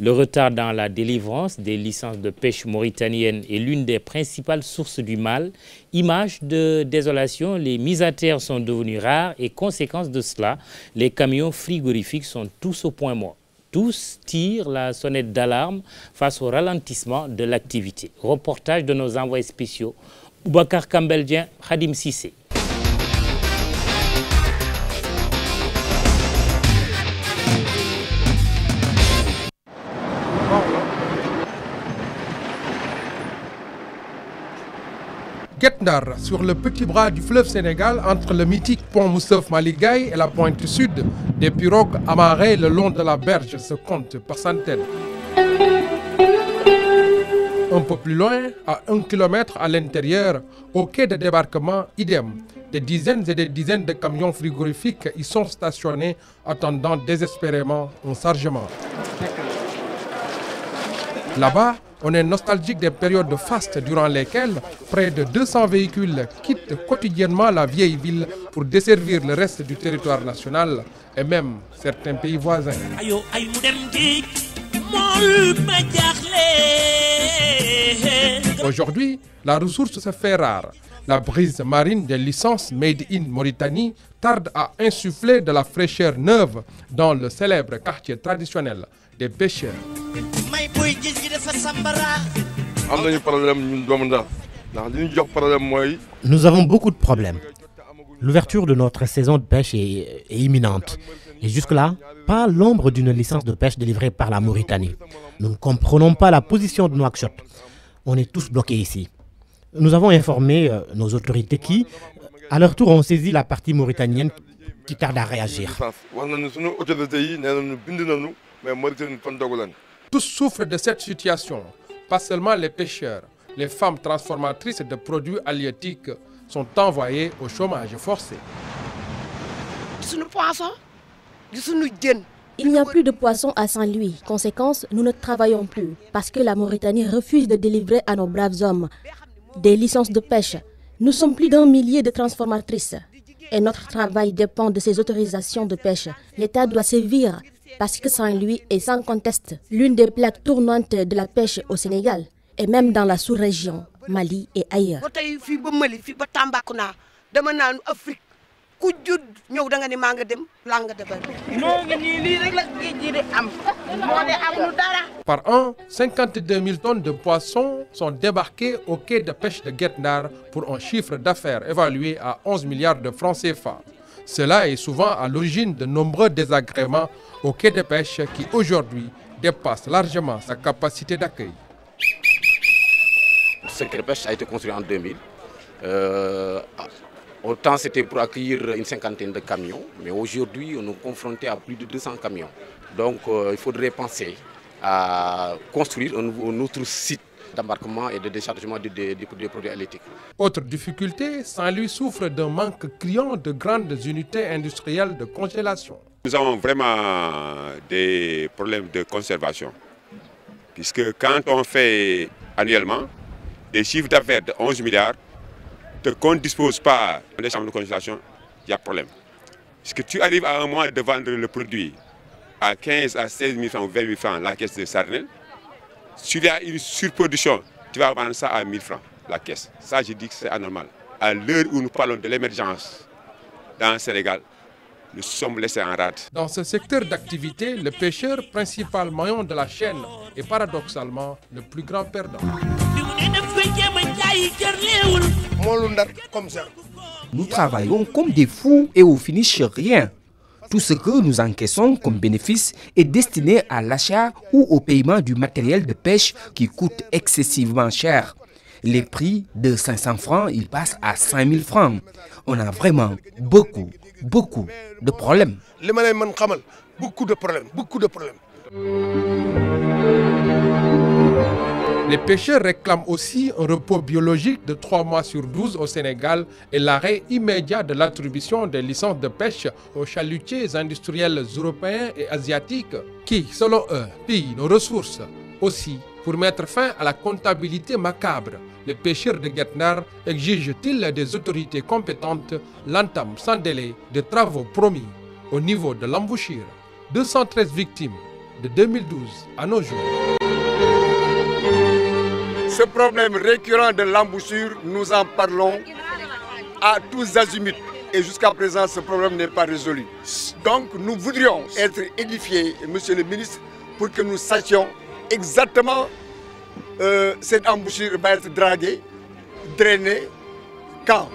Le retard dans la délivrance des licences de pêche mauritaniennes est l'une des principales sources du mal. Image de désolation, les mises à terre sont devenues rares et conséquence de cela, les camions frigorifiques sont tous au point mort. Tous tirent la sonnette d'alarme face au ralentissement de l'activité. Reportage de nos envoyés spéciaux, Boubacar Kambeldien, Khadim Sissé. Guet-Ndar, sur le petit bras du fleuve Sénégal, entre le mythique pont Moustapha Malick Gaye et la pointe sud, des pirogues amarrées le long de la berge se comptent par centaines. Un peu plus loin, à 1 kilomètre à l'intérieur, au quai de débarquement, idem. Des dizaines et des dizaines de camions frigorifiques y sont stationnés, attendant désespérément un chargement. Là-bas, on est nostalgique des périodes fastes durant lesquelles près de 200 véhicules quittent quotidiennement la vieille ville pour desservir le reste du territoire national et même certains pays voisins. Aujourd'hui, la ressource se fait rare. La brise marine des licences Made in Mauritanie tarde à insuffler de la fraîcheur neuve dans le célèbre quartier traditionnel des pêcheurs. Nous avons beaucoup de problèmes. L'ouverture de notre saison de pêche est imminente. Et jusque-là, pas l'ombre d'une licence de pêche délivrée par la Mauritanie. Nous ne comprenons pas la position de Nouakchott. On est tous bloqués ici. Nous avons informé nos autorités qui, à leur tour, ont saisi la partie mauritanienne qui tarde à réagir. Tous souffrent de cette situation. Pas seulement les pêcheurs. Les femmes transformatrices de produits halieutiques sont envoyées au chômage forcé. Il n'y a plus de poissons à Saint-Louis. Conséquence, nous ne travaillons plus parce que la Mauritanie refuse de délivrer à nos braves hommes des licences de pêche. Nous sommes plus d'1 millier de transformatrices et notre travail dépend de ces autorisations de pêche. L'État doit sévir parce que Saint-Louis est sans conteste l'une des plaques tournantes de la pêche au Sénégal et même dans la sous-région, Mali et ailleurs. Par an, 52 000 tonnes de poissons sont débarquées au quai de pêche de Guet-Ndar pour un chiffre d'affaires évalué à 11 milliards de francs CFA. Cela est souvent à l'origine de nombreux désagréments au quai de pêche qui aujourd'hui dépasse largement sa capacité d'accueil. Ce quai de pêche a été construit en 2000. Autant c'était pour accueillir une cinquantaine de camions, mais aujourd'hui on est confronté à plus de 200 camions. Donc il faudrait penser à construire un autre site d'embarquement et de déchargement des produits halieutiques. Autre difficulté, Saint-Louis souffre d'un manque criant de grandes unités industrielles de congélation. Nous avons vraiment des problèmes de conservation, puisque quand on fait annuellement des chiffres d'affaires de 11 milliards, qu'on ne dispose pas des chambres de congélation, il y a problème. Parce que tu arrives à un mois de vendre le produit à 15 à 16 000 francs ou 20 000 francs la caisse de sardines. S'il y a une surproduction, tu vas vendre ça à 1 000 francs la caisse. Ça, je dis que c'est anormal. À l'heure où nous parlons de l'émergence dans le Sénégal, nous sommes laissés en rade. Dans ce secteur d'activité, le pêcheur, principal maillon de la chaîne, est paradoxalement le plus grand perdant. Nous travaillons comme des fous et au finish rien. Tout ce que nous encaissons comme bénéfice est destiné à l'achat ou au paiement du matériel de pêche qui coûte excessivement cher. Les prix de 500 francs, ils passent à 5000 francs. On a vraiment beaucoup de problèmes. Beaucoup de problèmes. Les pêcheurs réclament aussi un repos biologique de 3 mois sur 12 au Sénégal et l'arrêt immédiat de l'attribution des licences de pêche aux chalutiers industriels européens et asiatiques qui, selon eux, pillent nos ressources. Aussi, pour mettre fin à la comptabilité macabre, les pêcheurs de Guet Ndar exigent-ils des autorités compétentes l'entame sans délai des travaux promis au niveau de l'embouchure. 213 victimes de 2012 à nos jours. Ce problème récurrent de l'embouchure, nous en parlons à tous azimuts. Et jusqu'à présent, ce problème n'est pas résolu. Donc, nous voudrions être édifiés, monsieur le ministre, pour que nous sachions exactement cette embouchure va être draguée, drainée, quand.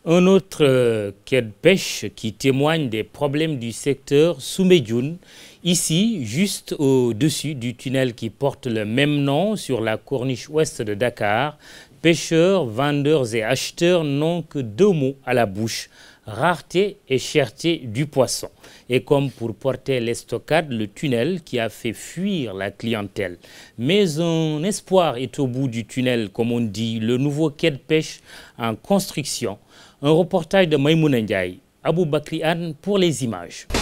Un autre quai de pêche qui témoigne des problèmes du secteur Soumbédioune, ici juste au-dessus du tunnel qui porte le même nom sur la corniche ouest de Dakar. Pêcheurs, vendeurs et acheteurs n'ont que 2 mots à la bouche, rareté et cherté du poisson. Et comme pour porter l'estocade, le tunnel qui a fait fuir la clientèle. Mais un espoir est au bout du tunnel, comme on dit, le nouveau quai de pêche en construction. Un reportage de Maïmouna Ndiaye, Abou Bakri Anne pour les images. «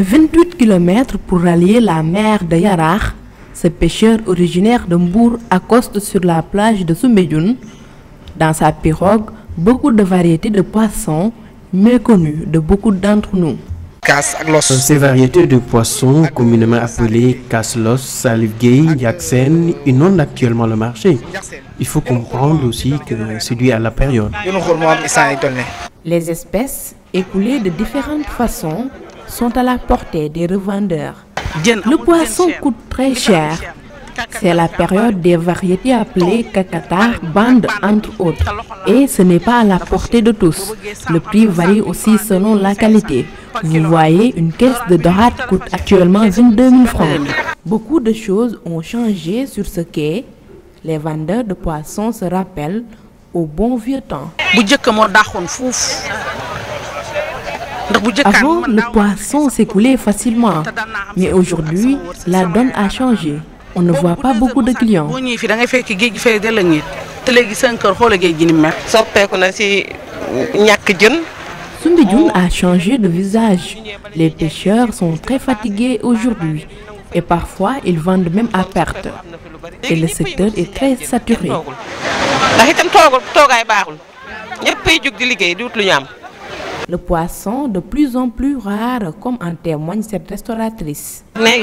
28 km pour rallier la mer de Yarakh. Ce pêcheur originaire de Mbour accoste sur la plage de Soumbédioune. Dans sa pirogue, beaucoup de variétés de poissons méconnues de beaucoup d'entre nous. Ces variétés de poissons, communément appelées casse-los, salivgué, yaksen, inondent actuellement le marché. Il faut comprendre aussi que c'est dû à la période. Les espèces, écoulées de différentes façons, sont à la portée des revendeurs. Le poisson coûte très cher. C'est la période des variétés appelées kakatar, bande entre autres. Et ce n'est pas à la portée de tous. Le prix varie aussi selon la qualité. Vous voyez, une caisse de dorade coûte actuellement 22 000 francs. Beaucoup de choses ont changé sur ce quai. Les vendeurs de poissons se rappellent au bon vieux temps. Avant, le poisson s'écoulait facilement. Mais aujourd'hui, la donne a changé. On ne voit pas beaucoup de clients. Soumbédioune a changé de visage. Les pêcheurs sont très fatigués aujourd'hui et parfois ils vendent même à perte. Et le secteur est très saturé. Le poisson de plus en plus rare, comme en témoigne cette restauratrice. Le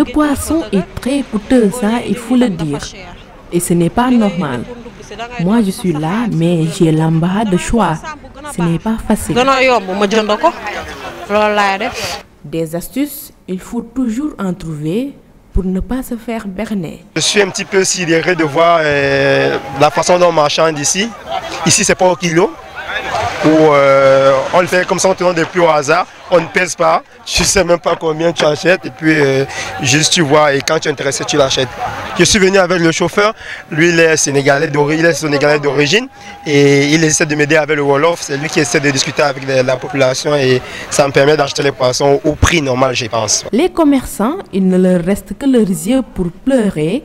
poisson est très coûteux, ça il faut le dire. Et ce n'est pas normal. Moi je suis là, mais j'ai l'embarras de choix. Ce n'est pas facile. Des astuces, il faut toujours en trouver pour ne pas se faire berner. Je suis un petit peu sidéré de voir la façon dont on marchande ici. Ici, c'est pas au kilo. On le fait comme ça, on te donne des prix au hasard. On ne pèse pas. Je ne sais même pas combien tu achètes. Et puis, juste tu vois. Et quand tu es intéressé, tu l'achètes. Je suis venu avec le chauffeur. Lui, il est sénégalais d'origine. Et il essaie de m'aider avec le Wolof. C'est lui qui essaie de discuter avec la population. Et ça me permet d'acheter les poissons au prix normal, je pense. Les commerçants, il ne leur reste que leurs yeux pour pleurer.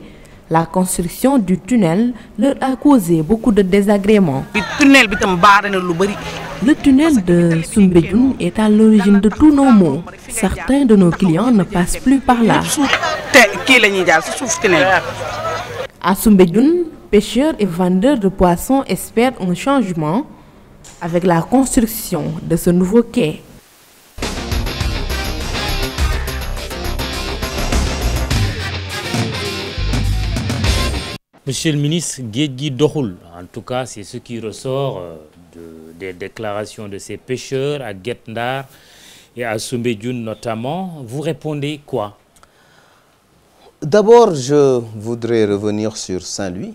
La construction du tunnel leur a causé beaucoup de désagréments. Le tunnel de Soumbédioune est à l'origine de tous nos maux. Certains de nos clients ne passent plus par là. À Soumbédioune, pêcheurs et vendeurs de poissons espèrent un changement avec la construction de ce nouveau quai. Monsieur le ministre, Guedji Dohoul, en tout cas, c'est ce qui ressort des déclarations de ces pêcheurs à Guet Ndar et à Soumbédioune notamment. Vous répondez quoi? D'abord, je voudrais revenir sur Saint-Louis.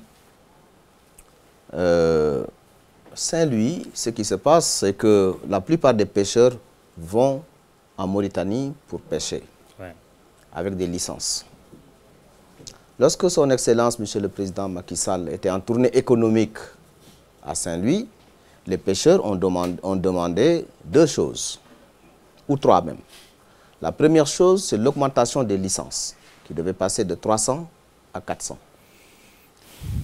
Saint-Louis, ce qui se passe, c'est que la plupart des pêcheurs vont en Mauritanie pour pêcher, avec des licences. Lorsque son Excellence, Monsieur le Président Macky Sall, était en tournée économique à Saint-Louis, les pêcheurs ont demandé deux choses, ou trois même. La première chose, c'est l'augmentation des licences, qui devait passer de 300 à 400.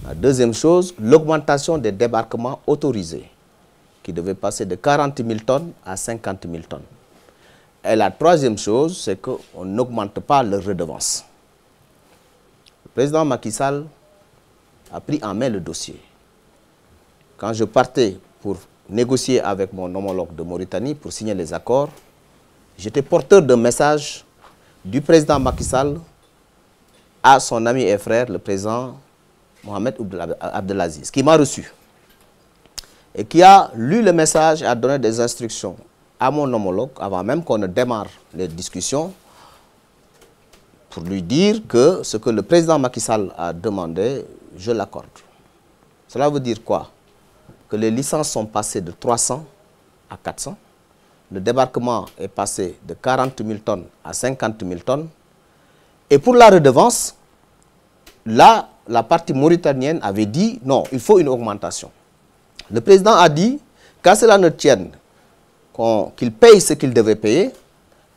La deuxième chose, l'augmentation des débarquements autorisés, qui devait passer de 40 000 tonnes à 50 000 tonnes. Et la troisième chose, c'est qu'on n'augmente pas leurs redevances. Le président Macky Sall a pris en main le dossier. Quand je partais pour négocier avec mon homologue de Mauritanie pour signer les accords, j'étais porteur d'un message du président Macky Sall à son ami et frère, le président Mohamed Abdelaziz, qui m'a reçu et qui a lu le message et a donné des instructions à mon homologue, avant même qu'on ne démarre les discussions, pour lui dire que ce que le président Macky Sall a demandé, je l'accorde. Cela veut dire quoi? Que les licences sont passées de 300 à 400, le débarquement est passé de 40 000 tonnes à 50 000 tonnes, et pour la redevance, là, la partie mauritanienne avait dit non, il faut une augmentation. Le président a dit, qu'à cela ne tienne, qu'il paye ce qu'il devait payer,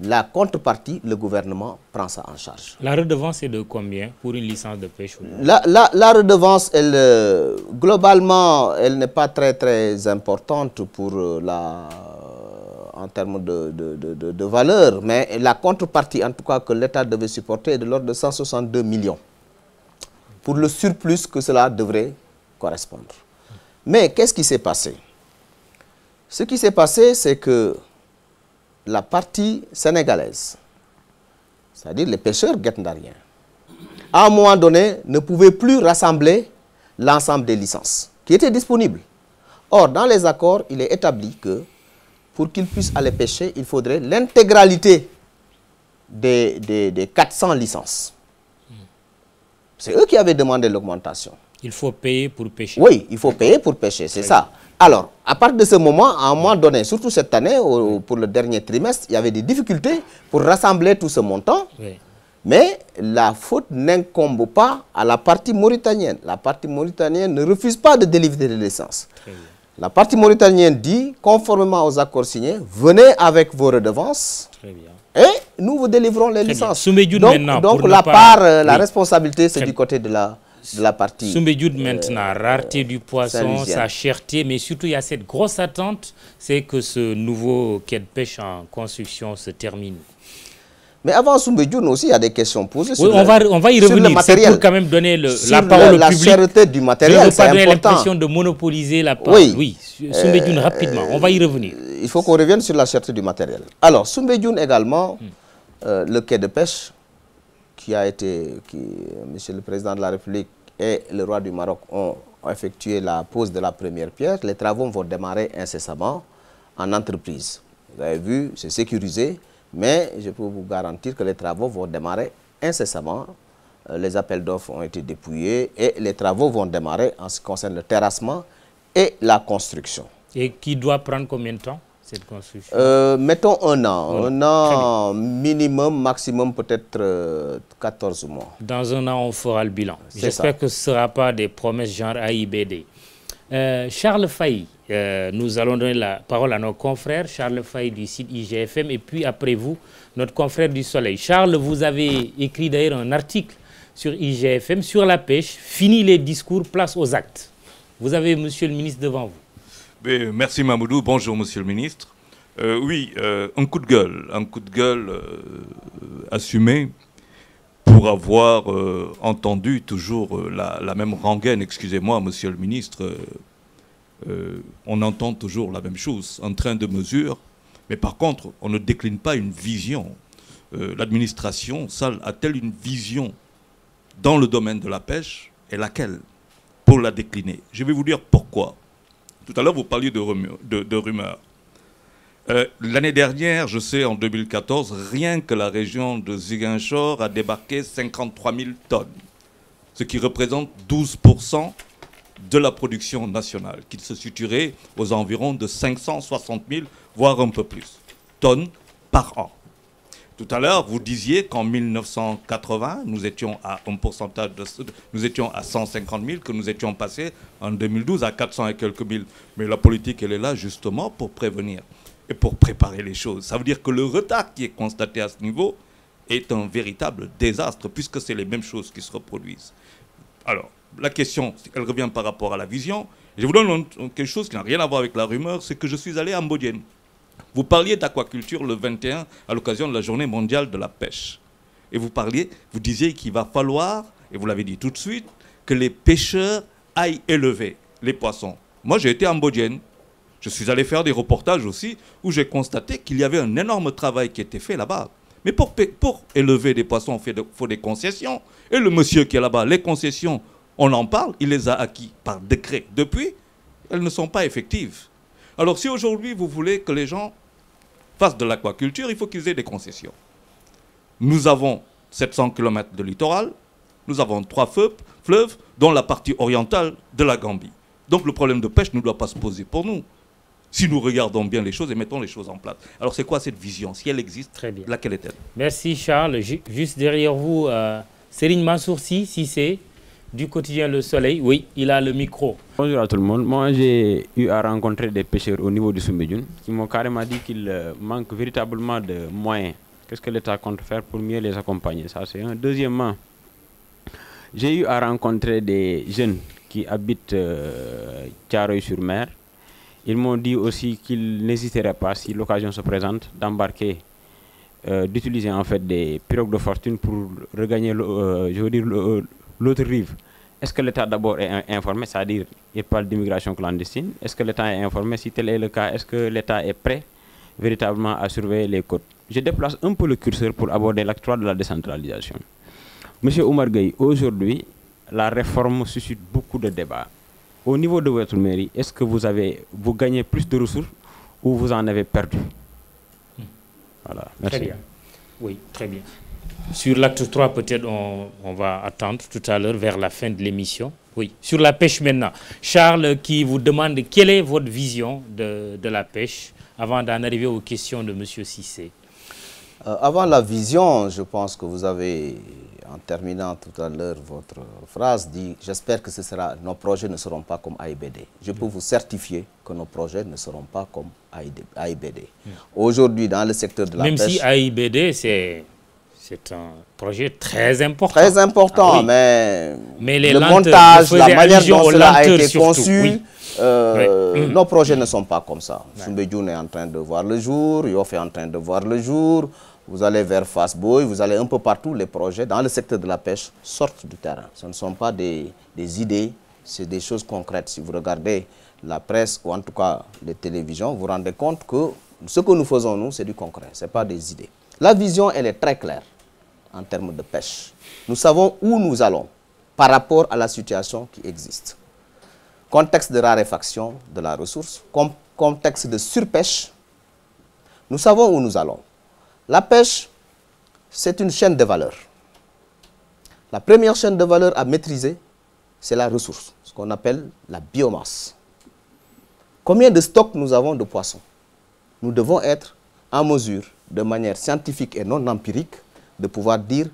la contrepartie, le gouvernement prend ça en charge. La redevance est de combien pour une licence de pêche? La redevance, globalement, elle n'est pas très importante pour en termes de valeur, mais la contrepartie, en tout cas, que l'État devait supporter est de l'ordre de 162 millions pour le surplus que cela devrait correspondre. Mais qu'est-ce qui s'est passé? Ce qui s'est passé, c'est que la partie sénégalaise, c'est-à-dire les pêcheurs guet-ndariens, à un moment donné, ne pouvaient plus rassembler l'ensemble des licences qui étaient disponibles. Or, dans les accords, il est établi que pour qu'ils puissent aller pêcher, il faudrait l'intégralité des 400 licences. C'est eux qui avaient demandé l'augmentation. Il faut payer pour pêcher. Oui, il faut payer pour pêcher, c'est ça. Alors, à partir de ce moment, à un moment donné, surtout cette année, pour le dernier trimestre, il y avait des difficultés pour rassembler tout ce montant. Oui. Mais la faute n'incombe pas à la partie mauritanienne. La partie mauritanienne ne refuse pas de délivrer des licences. La partie mauritanienne dit, conformément aux accords signés, venez avec vos redevances. Très bien. Et nous vous délivrons les licences. Donc la responsabilité, c'est du côté de la partie. Soumbédioune maintenant, rareté du poisson, sa cherté, mais surtout il y a cette grosse attente, c'est que ce nouveau quai de pêche en construction se termine. Mais avant Soumbédioune aussi, il y a des questions posées. Oui, on va y revenir. C'est pour quand même donner la parole au public. La cherté du matériel, c'est important. Je ne veux pas donner l'impression de monopoliser la parole. Oui, Soumbédioune, rapidement, on va y revenir. Il faut qu'on revienne sur la cherté du matériel. Alors, Soumbédioune également, le quai de pêche, Monsieur le Président de la République et le roi du Maroc ont effectué la pose de la première pierre. Les travaux vont démarrer incessamment en entreprise. Vous avez vu, c'est sécurisé, mais je peux vous garantir que les travaux vont démarrer incessamment. Les appels d'offres ont été dépouillés et les travaux vont démarrer en ce qui concerne le terrassement et la construction. Et qui doit prendre combien de temps, cette construction? Mettons un an. Un an minimum, maximum peut-être 14 mois. Dans un an, on fera le bilan. J'espère que ce ne sera pas des promesses genre AIBD. Charles Faye, nous allons donner la parole à nos confrères. Charles Faye du site IGFM et puis après vous, notre confrère du Soleil. Charles, vous avez écrit d'ailleurs un article sur IGFM sur la pêche. Fini les discours, place aux actes. Vous avez monsieur le ministre devant vous. Merci Mamoudou, bonjour monsieur le ministre. Oui, un coup de gueule assumé pour pour avoir entendu toujours la même rengaine. Excusez-moi, monsieur le ministre, on entend toujours la même chose, en train de mesure, mais par contre, on ne décline pas une vision. L'administration, ça, a-t-elle une vision dans le domaine de la pêche, et laquelle pour la décliner? Je vais vous dire pourquoi. Tout à l'heure, vous parliez de rumeurs. L'année dernière, je sais, en 2014, rien que la région de Ziguinchor a débarqué 53 000 tonnes, ce qui représente 12% de la production nationale, qui se situerait aux environs de 560 000, voire un peu plus, tonnes par an. Tout à l'heure, vous disiez qu'en 1980, nous étions à un pourcentage nous étions à 150 000, que nous étions passés en 2012 à 400 et quelques mille. Mais la politique, elle est là justement pour prévenir et pour préparer les choses. Ça veut dire que le retard qui est constaté à ce niveau est un véritable désastre, puisque c'est les mêmes choses qui se reproduisent. Alors, la question, elle revient par rapport à la vision. Je vous donne quelque chose qui n'a rien à voir avec la rumeur, c'est que je suis allé à Mbodiène. Vous parliez d'aquaculture le 21 à l'occasion de la journée mondiale de la pêche. Et vous disiez qu'il va falloir, et vous l'avez dit tout de suite, que les pêcheurs aillent élever les poissons. Moi, j'ai été à Mbodiène. Je suis allé faire des reportages aussi où j'ai constaté qu'il y avait un énorme travail qui était fait là-bas. Mais pour élever des poissons, il faut des concessions. Et le monsieur qui est là-bas, les concessions, on en parle, il les a acquis par décret. Depuis, elles ne sont pas effectives. Alors si aujourd'hui vous voulez que les gens fassent de l'aquaculture, il faut qu'ils aient des concessions. Nous avons 700 km de littoral, nous avons 3 fleuves, dont la partie orientale de la Gambie. Donc le problème de pêche ne doit pas se poser pour nous, si nous regardons bien les choses et mettons les choses en place. Alors c'est quoi cette vision? Si elle existe, très bien. Laquelle est-elle? Merci Charles. Juste derrière vous, Serigne Mansour Cissé, du quotidien Le Soleil. Oui, il a le micro. Bonjour à tout le monde. Moi, j'ai eu à rencontrer des pêcheurs au niveau du Soumbédioune qui m'ont carrément dit qu'il manque véritablement de moyens. Qu'est-ce que l'État compte faire pour mieux les accompagner? Ça, c'est un. Deuxièmement, j'ai eu à rencontrer des jeunes qui habitent Thiaroye-sur-Mer. Ils m'ont dit aussi qu'ils n'hésiteraient pas, si l'occasion se présente, d'embarquer, d'utiliser en fait des pirogues de fortune pour regagner, je veux dire, l'autre rive. Est-ce que l'État d'abord est informé, c'est-à-dire il parle d'immigration clandestine? Est-ce que l'État est informé? Si tel est le cas, est-ce que l'État est prêt véritablement à surveiller les côtes? Je déplace un peu le curseur pour aborder l'acte 3 de la décentralisation. Monsieur Oumar Gueye, aujourd'hui, la réforme suscite beaucoup de débats. Au niveau de votre mairie, est-ce que vous gagnez plus de ressources ou vous en avez perdu? Voilà, merci. Très bien. Oui, très bien. Sur l'acte 3, peut-être on va attendre tout à l'heure vers la fin de l'émission. Oui, sur la pêche maintenant. Charles qui vous demande quelle est votre vision de la pêche avant d'en arriver aux questions de M. Cissé. Avant la vision, je pense que vous avez, en terminant tout à l'heure votre phrase, dit « J'espère que nos projets ne seront pas comme AIBD ». Je peux vous certifier que nos projets ne seront pas comme AIBD. Aujourd'hui, dans le secteur de la pêche... Même si AIBD, c'est un projet très important. Très important, ah, oui. mais les le montage, la manière dont cela a été conçu, oui. Nos projets ne sont pas comme ça. Soumbédioune est en train de voir le jour, Yoff est en train de voir le jour, vous allez vers Fass Boye, vous allez un peu partout, les projets dans le secteur de la pêche sortent du terrain. Ce ne sont pas des idées, c'est des choses concrètes. Si vous regardez la presse ou en tout cas les télévisions, vous vous rendez compte que ce que nous faisons, nous, c'est du concret, ce n'est pas des idées. La vision, elle est très claire en termes de pêche. Nous savons où nous allons par rapport à la situation qui existe. Contexte de raréfaction de la ressource, contexte de surpêche, nous savons où nous allons. La pêche, c'est une chaîne de valeur. La première chaîne de valeur à maîtriser, c'est la ressource, ce qu'on appelle la biomasse. Combien de stocks nous avons de poissons? Nous devons être en mesure, de manière scientifique et non empirique, de pouvoir dire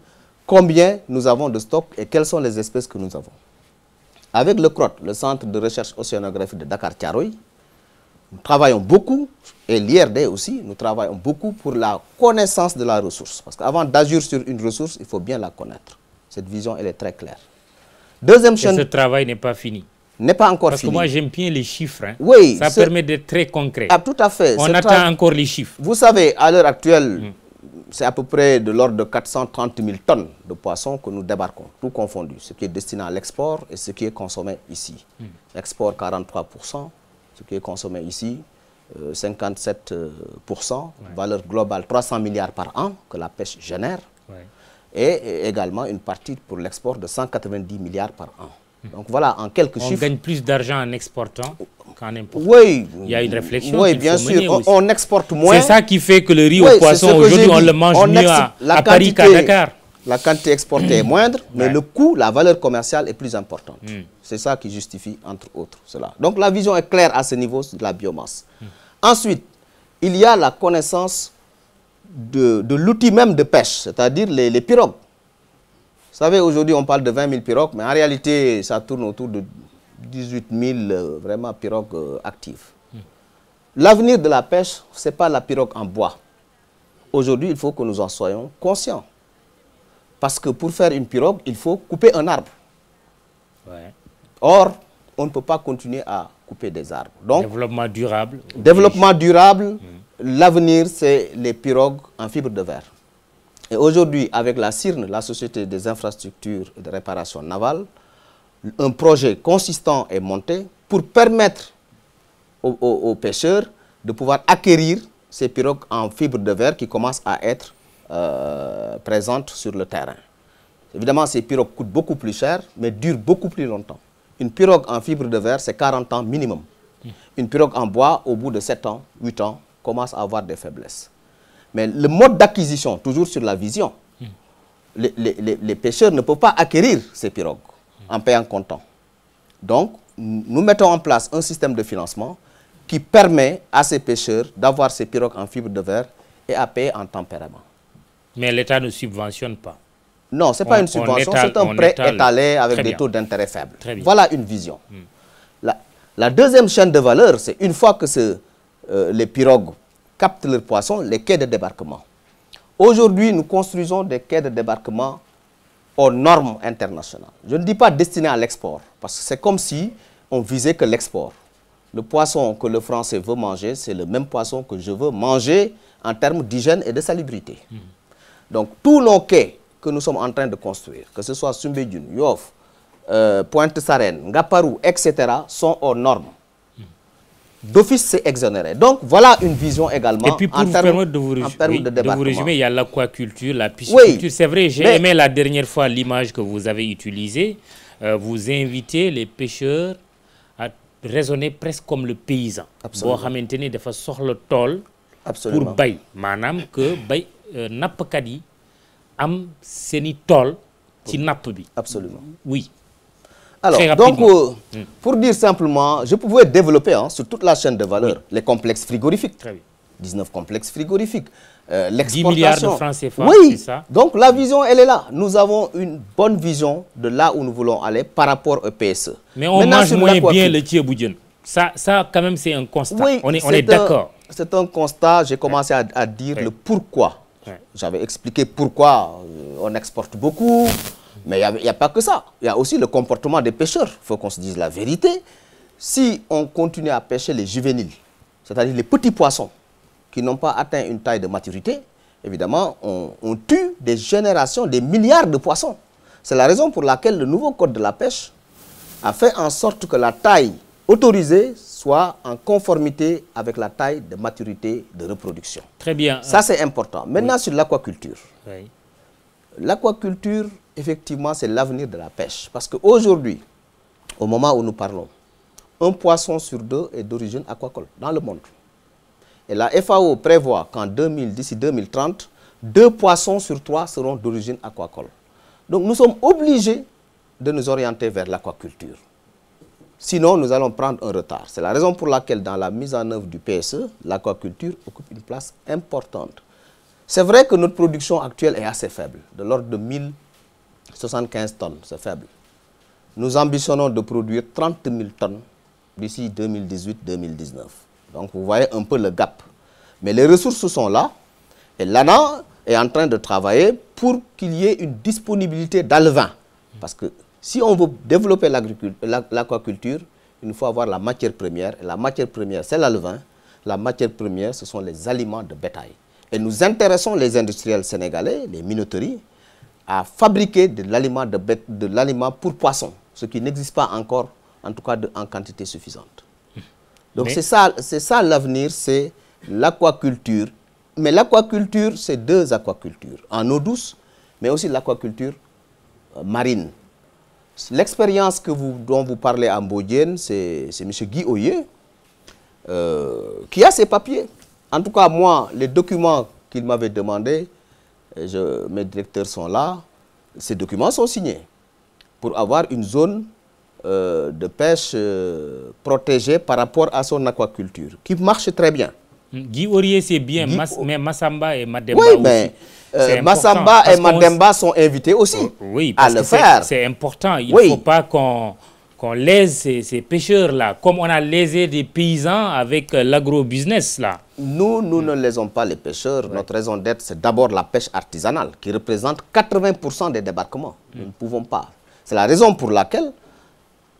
combien nous avons de stocks et quelles sont les espèces que nous avons. Avec le CROT, le Centre de recherche océanographique de Dakar-Thiaroye, nous travaillons beaucoup, et l'IRD aussi, nous travaillons beaucoup pour la connaissance de la ressource. Parce qu'avant d'agir sur une ressource, il faut bien la connaître. Cette vision, elle est très claire. Deuxième chaîne... Et ce travail n'est pas fini. N'est pas encore fini. Parce que moi, j'aime bien les chiffres. Hein. Oui. Ça permet d'être très concret. Ah, tout à fait. On attend encore les chiffres. Vous savez, à l'heure actuelle, c'est à peu près de l'ordre de 430 000 tonnes de poissons que nous débarquons, tout confondu, ce qui est destiné à l'export et ce qui est consommé ici. Export 43%, ce qui est consommé ici 57%, valeur globale 300 milliards par an que la pêche génère, et également une partie pour l'export de 190 milliards par an. Donc voilà, en quelques chiffres. On gagne plus d'argent en exportant qu'en important. Oui. Il y a une réflexion. Oui, bien sûr. On exporte moins. C'est ça qui fait que le riz au poisson, aujourd'hui, on le mange mieux à Paris qu'à Dakar. La quantité exportée est moindre, mais le coût, la valeur commerciale est plus importante. C'est ça qui justifie, entre autres, cela. Donc la vision est claire à ce niveau de la biomasse. Ensuite, il y a la connaissance de l'outil même de pêche, c'est-à-dire les pirogues. Vous savez, aujourd'hui, on parle de 20 000 pirogues, mais en réalité, ça tourne autour de 18 000 vraiment pirogues actives. L'avenir de la pêche, ce n'est pas la pirogue en bois. Aujourd'hui, il faut que nous en soyons conscients. Parce que pour faire une pirogue, il faut couper un arbre. Or, on ne peut pas continuer à couper des arbres. Donc, développement durable. Développement durable, l'avenir, c'est les pirogues en fibre de verre. Et aujourd'hui, avec la CIRN, la Société des infrastructures et de réparation navale, un projet consistant est monté pour permettre aux pêcheurs de pouvoir acquérir ces pirogues en fibre de verre qui commencent à être présentes sur le terrain. Évidemment, ces pirogues coûtent beaucoup plus cher, mais durent beaucoup plus longtemps. Une pirogue en fibre de verre, c'est 40 ans minimum. Une pirogue en bois, au bout de 7 ans, 8 ans, commence à avoir des faiblesses. Mais le mode d'acquisition, toujours sur la vision, les pêcheurs ne peuvent pas acquérir ces pirogues en payant comptant. Donc, nous mettons en place un système de financement qui permet à ces pêcheurs d'avoir ces pirogues en fibre de verre et à payer en tempérament. Mais l'État ne subventionne pas. Non, ce n'est pas une subvention, c'est un prêt étalé avec des taux d'intérêt faibles. Voilà une vision. La deuxième chaîne de valeur, c'est une fois que les pirogues captent leurs poissons, les quais de débarquement. Aujourd'hui, nous construisons des quais de débarquement aux normes internationales. Je ne dis pas destinés à l'export, parce que c'est comme si on visait que l'export. Le poisson que le Français veut manger, c'est le même poisson que je veux manger en termes d'hygiène et de salubrité. Donc, tous nos quais que nous sommes en train de construire, que ce soit Soumbédioune, Yoff, Pointe-Sarène, Ngaparou, etc., sont aux normes. D'office, c'est exonéré. Donc, voilà une vision également. Et puis, pour vous permettre de vous résumer, il y a l'aquaculture, la pisciculture. C'est vrai, j'ai aimé la dernière fois l'image que vous avez utilisée. Vous invitez les pêcheurs à raisonner presque comme le paysan. Boo xamante ni dafa soxla tool pour bay maanaam que bay nappkat yi am seeni tool ci napp bi. Absolument. Oui. Alors, donc, pour dire simplement, je pouvais développer sur toute la chaîne de valeur les complexes frigorifiques. 19 complexes frigorifiques. 10 milliards de francs CFA, oui, c'est ça? Donc la vision, elle est là. Nous avons une bonne vision de là où nous voulons aller par rapport au PSE. Mais on mange moins bien le thieboudienne. Ça, quand même, c'est un constat. Oui, on est d'accord. C'est un constat. J'ai commencé à dire le pourquoi. J'avais expliqué pourquoi on exporte beaucoup. Mais il n'y a pas que ça. Il y a aussi le comportement des pêcheurs. Il faut qu'on se dise la vérité. Si on continue à pêcher les juvéniles, c'est-à-dire les petits poissons qui n'ont pas atteint une taille de maturité, évidemment, on tue des générations, des milliards de poissons. C'est la raison pour laquelle le nouveau code de la pêche a fait en sorte que la taille autorisée soit en conformité avec la taille de maturité de reproduction. Très bien. Ça, c'est important. Maintenant, sur l'aquaculture. L'aquaculture, effectivement, c'est l'avenir de la pêche. Parce qu'aujourd'hui, au moment où nous parlons, un poisson sur deux est d'origine aquacole dans le monde. Et la FAO prévoit qu'en d'ici 2030, 2 poissons sur 3 seront d'origine aquacole. Donc nous sommes obligés de nous orienter vers l'aquaculture. Sinon, nous allons prendre un retard. C'est la raison pour laquelle, dans la mise en œuvre du PSE, l'aquaculture occupe une place importante. C'est vrai que notre production actuelle est assez faible, de l'ordre de 1075 tonnes, c'est faible. Nous ambitionnons de produire 30 000 tonnes d'ici 2018-2019. Donc vous voyez un peu le gap. Mais les ressources sont là, et l'ANA est en train de travailler pour qu'il y ait une disponibilité d'alevin. Parce que si on veut développer l'aquaculture, il nous faut avoir la matière première, et la matière première c'est l'alevin, la matière première ce sont les aliments de bétail. Et nous intéressons les industriels sénégalais, les minoteries, à fabriquer de l'aliment pour poissons, ce qui n'existe pas encore, en tout cas en quantité suffisante. Donc c'est ça l'avenir, c'est l'aquaculture. Mais l'aquaculture, c'est deux aquacultures, en eau douce, mais aussi l'aquaculture marine. L'expérience dont vous parlez à Mbodiène, c'est M. Guy Oye, qui a ses papiers. En tout cas, moi, les documents qu'il m'avait demandé, mes directeurs sont là, ces documents sont signés pour avoir une zone de pêche protégée par rapport à son aquaculture, qui marche très bien. Guy Aurier, c'est bien, mais Massamba et Mademba oui, aussi. Mais Massamba et Mademba sont invités aussi à le faire. C'est important. Il ne faut pas qu'on lèse ces pêcheurs-là, comme on a lésé des paysans avec l'agro-business là. Nous ne lésons pas les pêcheurs. Notre raison d'être, c'est d'abord la pêche artisanale, qui représente 80% des débarquements. Nous ne pouvons pas. C'est la raison pour laquelle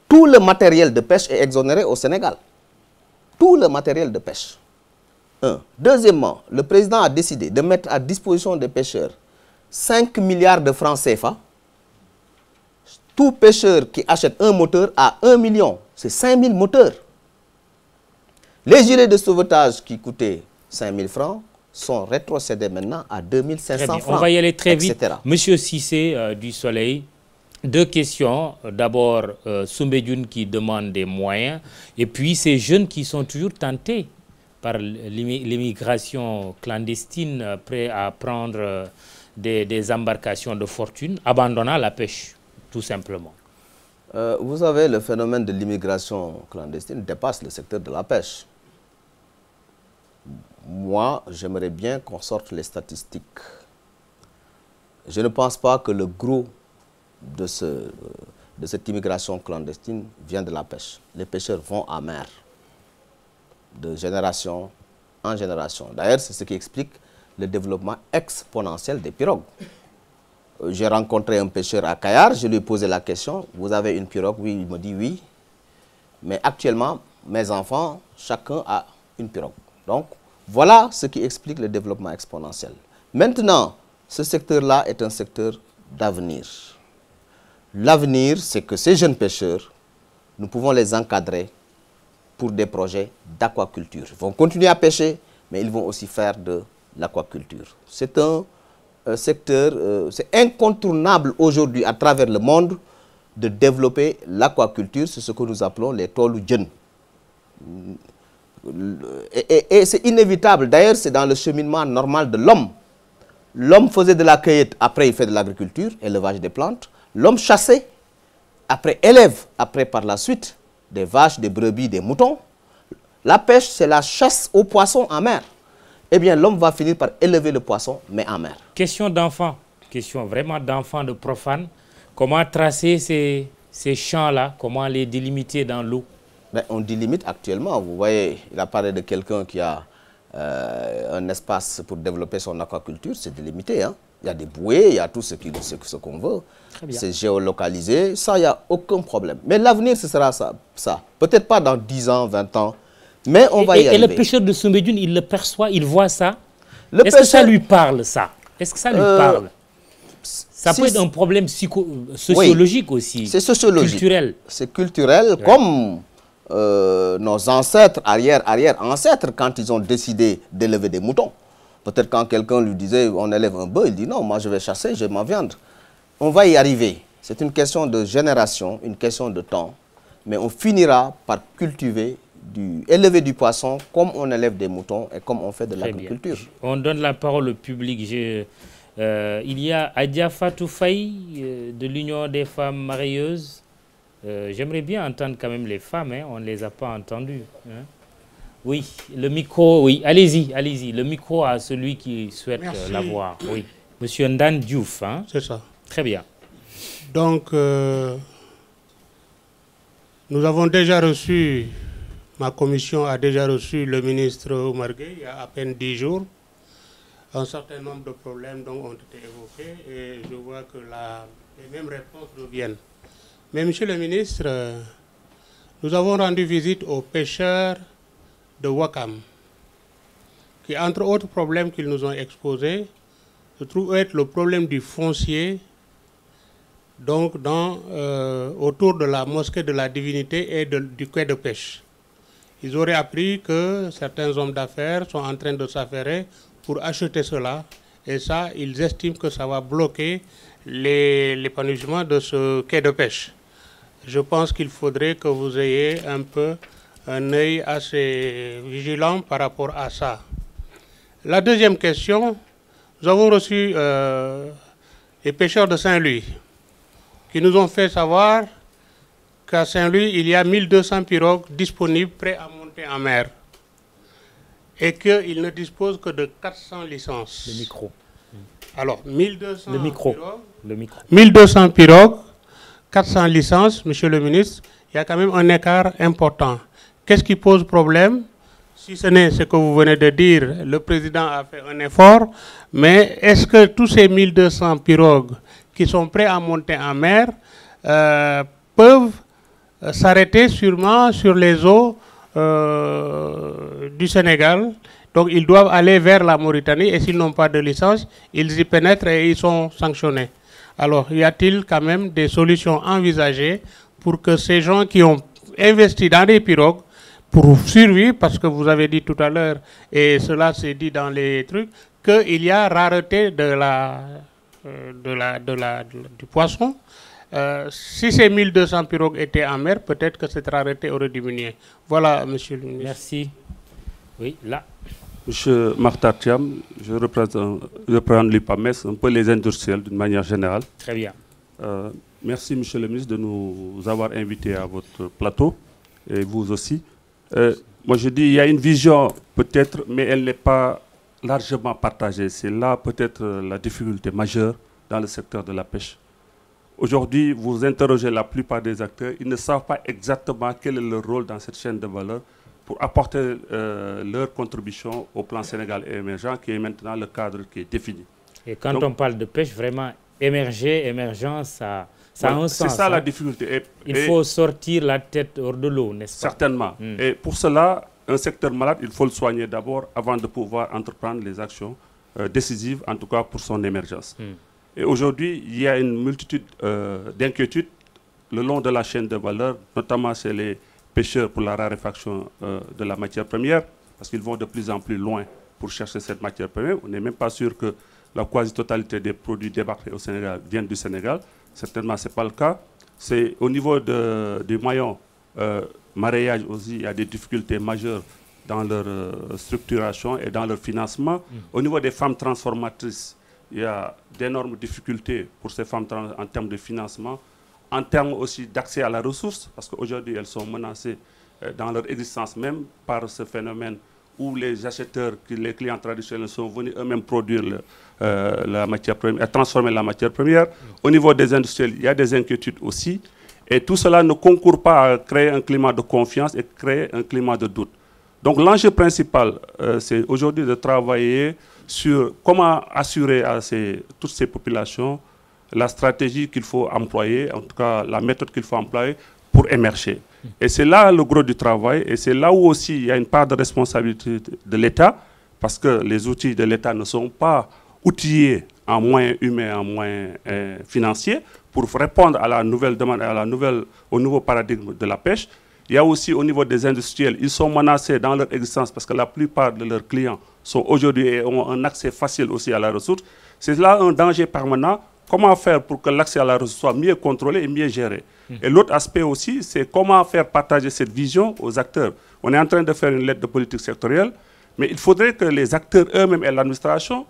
tout le matériel de pêche est exonéré au Sénégal. Tout le matériel de pêche. Deuxièmement, le président a décidé de mettre à disposition des pêcheurs 5 milliards de francs CFA. Tout pêcheur qui achète un moteur a 1 million. C'est 5 000 moteurs. Les gilets de sauvetage qui coûtaient 5 000 francs sont rétrocédés maintenant à 2 500 francs. On va y aller très vite. Etc. Monsieur Cissé du Soleil, deux questions. D'abord, Soumbédioune qui demande des moyens. Et puis, ces jeunes qui sont toujours tentés par l'immigration clandestine, prêts à prendre des embarcations de fortune, abandonnant la pêche, tout simplement. Vous savez, le phénomène de l'immigration clandestine dépasse le secteur de la pêche. Moi, j'aimerais bien qu'on sorte les statistiques. Je ne pense pas que le gros de cette immigration clandestine vient de la pêche. Les pêcheurs vont à mer, de génération en génération. D'ailleurs, c'est ce qui explique le développement exponentiel des pirogues. J'ai rencontré un pêcheur à Kayar, je lui ai posé la question, vous avez une pirogue? Oui, il me dit oui. Mais actuellement, mes enfants, chacun a une pirogue. Donc, voilà ce qui explique le développement exponentiel. Maintenant, ce secteur-là est un secteur d'avenir. L'avenir, c'est que ces jeunes pêcheurs, nous pouvons les encadrer pour des projets d'aquaculture. Ils vont continuer à pêcher, mais ils vont aussi faire de l'aquaculture. C'est un secteur, c'est incontournable aujourd'hui à travers le monde de développer l'aquaculture. C'est ce que nous appelons les tolu djen. Et c'est inévitable. D'ailleurs, c'est dans le cheminement normal de l'homme. L'homme faisait de la cueillette, après il fait de l'agriculture, élevage des plantes. L'homme chassait, après élève, après par la suite des vaches, des brebis, des moutons. La pêche, c'est la chasse aux poissons en mer. Eh bien, l'homme va finir par élever le poisson, mais en mer. Question d'enfant, question vraiment d'enfant, de profane. Comment tracer ces champs-là? Comment les délimiter dans l'eau? Ben, on délimite actuellement. Vous voyez, il a parlé de quelqu'un qui a un espace pour développer son aquaculture. C'est délimité. Hein? Il y a des bouées, il y a tout ce qu'on veut. C'est géolocalisé. Ça, il n'y a aucun problème. Mais l'avenir, ce sera ça. Peut-être pas dans 10 ans, 20 ans. Mais on va y arriver. Et le pêcheur de Soumbédioune, il le perçoit, il voit ça. Est-ce que ça lui parle, ça? Est-ce que ça lui parle? Ça peut être un problème sociologique aussi. C'est sociologique. Culturel. C'est culturel, comme nos ancêtres, arrière-ancêtres, quand ils ont décidé d'élever des moutons. Peut-être quand quelqu'un lui disait, on élève un bœuf, il dit non, moi je vais chasser, j'ai ma viande. On va y arriver. C'est une question de génération, une question de temps. Mais on finira par cultiver, élever du poisson comme on élève des moutons et comme on fait de l'agriculture. On donne la parole au public. Il y a Adja Fatou Faye de l'Union des femmes marieuses. J'aimerais bien entendre quand même les femmes, hein, on ne les a pas entendues. Hein. Oui, le micro, oui, allez-y, allez-y. Le micro à celui qui souhaite l'avoir. Oui. Monsieur Ndan Diouf, hein. C'est ça. Très bien. Donc, nous avons déjà reçu, ma commission a déjà reçu le ministre Oumar Gueye il y a à peine 10 jours. Un certain nombre de problèmes donc, ont été évoqués et je vois que les mêmes réponses reviennent. Mais monsieur le ministre, nous avons rendu visite aux pêcheurs de Ouakam. qui, entre autres problèmes qu'ils nous ont exposés, se trouve être le problème du foncier, donc autour de la mosquée de la Divinité et du quai de pêche. Ils auraient appris que certains hommes d'affaires sont en train de s'affairer pour acheter cela, et ça, ils estiment que ça va bloquer l'épanouissement de ce quai de pêche. Je pense qu'il faudrait que vous ayez un peu un œil assez vigilant par rapport à ça. La deuxième question, nous avons reçu les pêcheurs de Saint-Louis qui nous ont fait savoir qu'à Saint-Louis, il y a 1200 pirogues disponibles prêts à monter en mer et qu'ils ne disposent que de 400 licences. Le micro. Alors, 1200 le micro. pirogues, Le micro. 1200 pirogues, 400 licences, monsieur le ministre, il y a quand même un écart important. Qu'est-ce qui pose problème? Si ce n'est ce que vous venez de dire, le président a fait un effort, mais est-ce que tous ces 1200 pirogues qui sont prêts à monter en mer peuvent s'arrêter sûrement sur les eaux du Sénégal? Donc ils doivent aller vers la Mauritanie et s'ils n'ont pas de licence, ils y pénètrent et ils sont sanctionnés. Alors y a-t-il quand même des solutions envisagées pour que ces gens qui ont investi dans des pirogues pour survivre, parce que vous avez dit tout à l'heure, et cela s'est dit dans les trucs, qu'il y a rareté du poisson. Si ces 1200 pirogues étaient en mer, peut-être que cette rareté aurait diminué. Voilà, monsieur le ministre. Merci. Oui, là. Monsieur Martar Thiam, je représente l'UPAMES, un peu les industriels d'une manière générale. Très bien. Merci, monsieur le ministre, de nous avoir invités à votre plateau, et vous aussi. Moi, je dis, il y a une vision peut-être, mais elle n'est pas largement partagée. C'est là peut-être la difficulté majeure dans le secteur de la pêche. Aujourd'hui, vous interrogez la plupart des acteurs, ils ne savent pas exactement quel est leur rôle dans cette chaîne de valeur pour apporter leur contribution au plan Sénégal émergent, qui est maintenant le cadre qui est défini. Et quand on parle de pêche, vraiment émergent, ça a un sens. C'est ça la difficulté. Il faut sortir la tête hors de l'eau, n'est-ce pas? Certainement. Et pour cela, un secteur malade, il faut le soigner d'abord avant de pouvoir entreprendre les actions décisives, en tout cas pour son émergence. Et aujourd'hui, il y a une multitude d'inquiétudes le long de la chaîne de valeur, notamment chez les pêcheurs pour la raréfaction de la matière première, parce qu'ils vont de plus en plus loin pour chercher cette matière première. On n'est même pas sûr que la quasi-totalité des produits débarqués au Sénégal viennent du Sénégal. Certainement, ce n'est pas le cas. C'est au niveau du maillon maraîchage aussi, il y a des difficultés majeures dans leur structuration et dans leur financement. Au niveau des femmes transformatrices, il y a d'énormes difficultés pour ces femmes en termes de financement, en termes aussi d'accès à la ressource, parce qu'aujourd'hui, elles sont menacées dans leur existence même par ce phénomène où les acheteurs, les clients traditionnels sont venus eux-mêmes produire la matière première, transformer la matière première. Au niveau des industriels, il y a des inquiétudes aussi. Et tout cela ne concourt pas à créer un climat de confiance et créer un climat de doute. Donc l'enjeu principal, c'est aujourd'hui de travailler sur comment assurer à toutes ces populations la stratégie qu'il faut employer, en tout cas la méthode qu'il faut employer pour émerger. Et c'est là le gros du travail, et c'est là où aussi il y a une part de responsabilité de l'État, parce que les outils de l'État ne sont pas outillés en moyens humains, en moyens financiers, pour répondre à la nouvelle demande, au nouveau paradigme de la pêche. Il y a aussi au niveau des industriels, ils sont menacés dans leur existence parce que la plupart de leurs clients sont aujourd'hui et ont un accès facile aussi à la ressource. C'est là un danger permanent. Comment faire pour que l'accès à la ressource soit mieux contrôlé et mieux géré? Et l'autre aspect aussi, c'est comment faire partager cette vision aux acteurs. On est en train de faire une lettre de politique sectorielle, mais il faudrait que les acteurs eux-mêmes et l'administration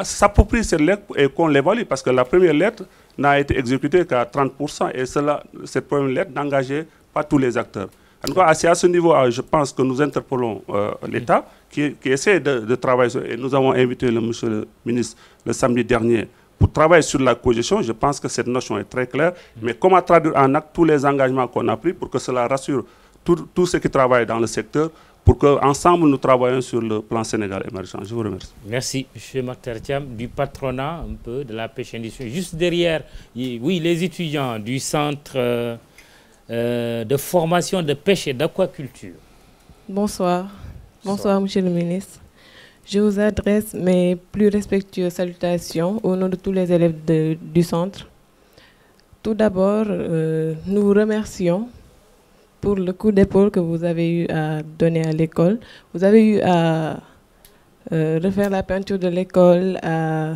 s'approprient cette lettre et qu'on l'évalue, parce que la première lettre n'a été exécutée qu'à 30%, et cette première lettre n'engageait pas tous les acteurs. En tout cas, c'est à ce niveau, je pense que nous interpellons l'État qui essaie de travailler, et nous avons invité le monsieur le ministre le samedi dernier pour travailler sur la cogestion. Je pense que cette notion est très claire, mais comment traduire en acte tous les engagements qu'on a pris pour que cela rassure tous ceux qui travaillent dans le secteur, pour qu'ensemble nous travaillions sur le plan Sénégal émergent. Je vous remercie. Merci, M. Martar Thiam, du patronat un peu de la pêche industrielle. Juste derrière, oui, les étudiants du centre de formation de pêche et d'aquaculture. Bonsoir. Bonsoir, monsieur le ministre. Je vous adresse mes plus respectueuses salutations au nom de tous les élèves du centre. Tout d'abord, nous vous remercions pour le coup d'épaule que vous avez eu à donner à l'école. Vous avez eu à refaire la peinture de l'école, à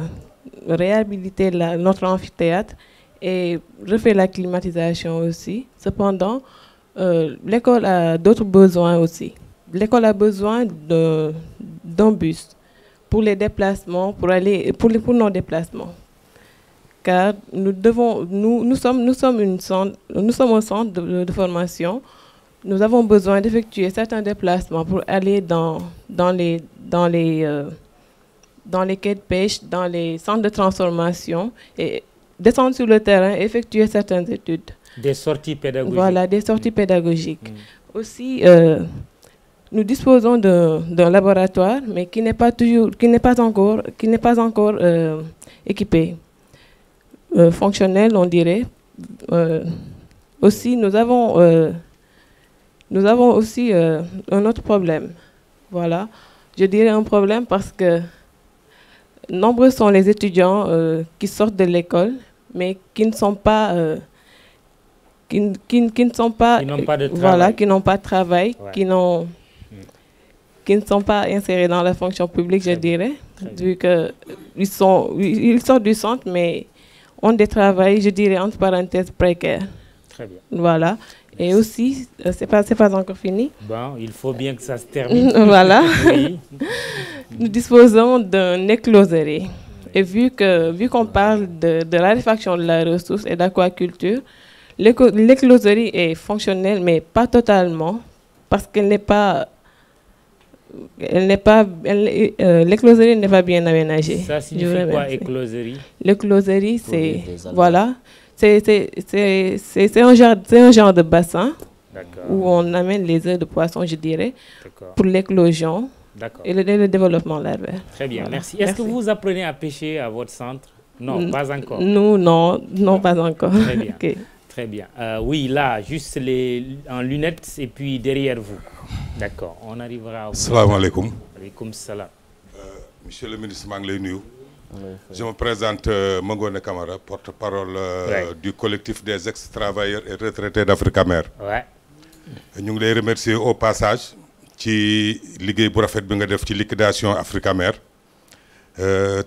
réhabiliter notre amphithéâtre et refaire la climatisation aussi. Cependant, l'école a d'autres besoins aussi. L'école a besoin d'un bus pour les déplacements, pour nos déplacements. Car nous sommes un centre de formation. Nous avons besoin d'effectuer certains déplacements pour aller dans les quais de pêche, dans les centres de transformation et descendre sur le terrain et effectuer certaines études. Des sorties pédagogiques. Voilà, des sorties pédagogiques. Aussi, nous disposons d'un laboratoire, mais qui n'est pas encore équipé, fonctionnel, on dirait. Aussi, nous avons aussi un autre problème. Voilà, je dirais un problème parce que nombreux sont les étudiants qui sortent de l'école, mais qui ne sont pas qui n'ont pas de travail. Voilà, qui n'ont pas de travail, ouais. qui ne sont pas insérés dans la fonction publique, je dirais, vu qu'ils sortent du centre, mais ont des travails, je dirais, entre parenthèses, précaires. Très bien. Voilà. Et aussi, c'est pas encore fini. Bon, il faut bien que ça se termine. Voilà. Oui. Nous disposons d'un écloserie. Et vu qu'on parle de la raréfaction de la ressource et d'aquaculture, l'écloserie est fonctionnelle, mais pas totalement, parce qu'elle n'est pas... l'écloserie n'est pas bien aménagée. Ça signifie quoi, écloserie? L'écloserie, c'est... Voilà. C'est un genre de bassin où on amène les œufs de poisson, je dirais, pour l'éclosion et le développement larvaire. Très bien, voilà. Merci. Est-ce que vous apprenez à pêcher à votre centre? Non, pas encore. Nous, non, pas encore. Très bien. Okay. Très bien. Oui, là, juste en lunettes et puis derrière vous. D'accord, on arrivera à vous. Salam alaikum. Alaikum salam. Monsieur le ministre Mangléniou, je me présente Mangone Kamara, porte-parole du collectif des ex-travailleurs et retraités d'Africamer. Ouais. Nous voulons remercier au passage ci liggéey bu rafet bi nga def ci liquidation Africamer.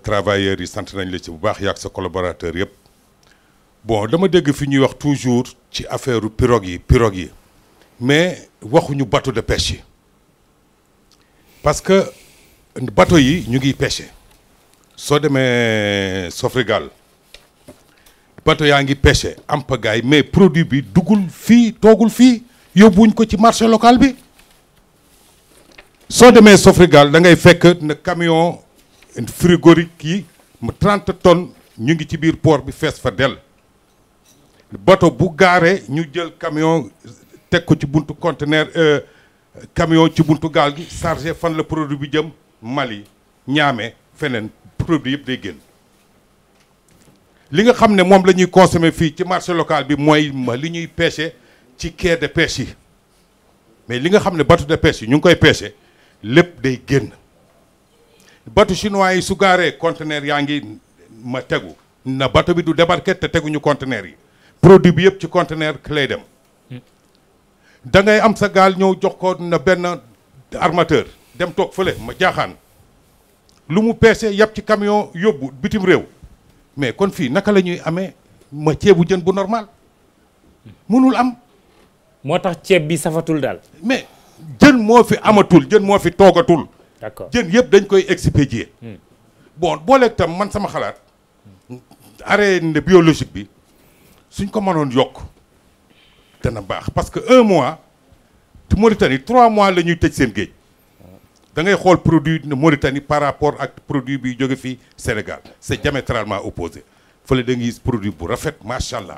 Travailleurs yi sant nañ la ci bu baax yak sa collaborateur yépp. Bon, dama dégg fi ñuy wax toujours ci affaire pirogue yi mais waxuñu bateau de pêche parce que bateau yi ñu ngi pêcher soo demee Sofrigal bateau yaa ngi pêcher am pagaille mais produit bi dugul fii toogul fii yóbbuwuñ ko ci marché local bi soo demee Sofrigal da ngay fekk ne camion frigorique yi mu 30 tonnes ñu ngi ci biir port bi fees fa del bateau bu gaaree ñu jël camion teg ko ci buntu conteneur camion ci buntu gaal gi chargé fan la produit bi jëm Mali Niamey feneen produit yëpp day génn li nga xam ne moom la ñuy consommer fii ci marché local bi mooy li ñuy pêcher ci quai de pêche yi mais li nga xam ne bateau de pêche yi ñu ngi koy pêcher lépp day génn bateau chinois yi su gaaree conteneur yaa ngi ma tegu na bateau bi du débarquer te teguñu conteneur yi produit bi yëpp ci conteneur lay dem da ngay am sa gaal ñëw jox ko na benn armateur dem toog fële ma jaaxaan lu mu peese yàpp ci camion yóbbu bitim réew mais kon fii naka la ñuy amee ma ceebu jën bu normal mënul am. moo tax ceeb bi safatul daal. mais jën moo fi amatul jën moo fi toogatul. d'accord jën yëpp dañ koy expédier. bon booleeg tam man sama xalaat arrêt biologique bi suñ ko mënoon yokk dana baax parce que 1 mois Mauritanie 3 mois la ñuy tëj seen géej da ngay xool produit Mauritanie par rapport ak produit bi jóge fii Sénégal c'est diamétralement opposé fële da ngay gis produit bu rafet macha allah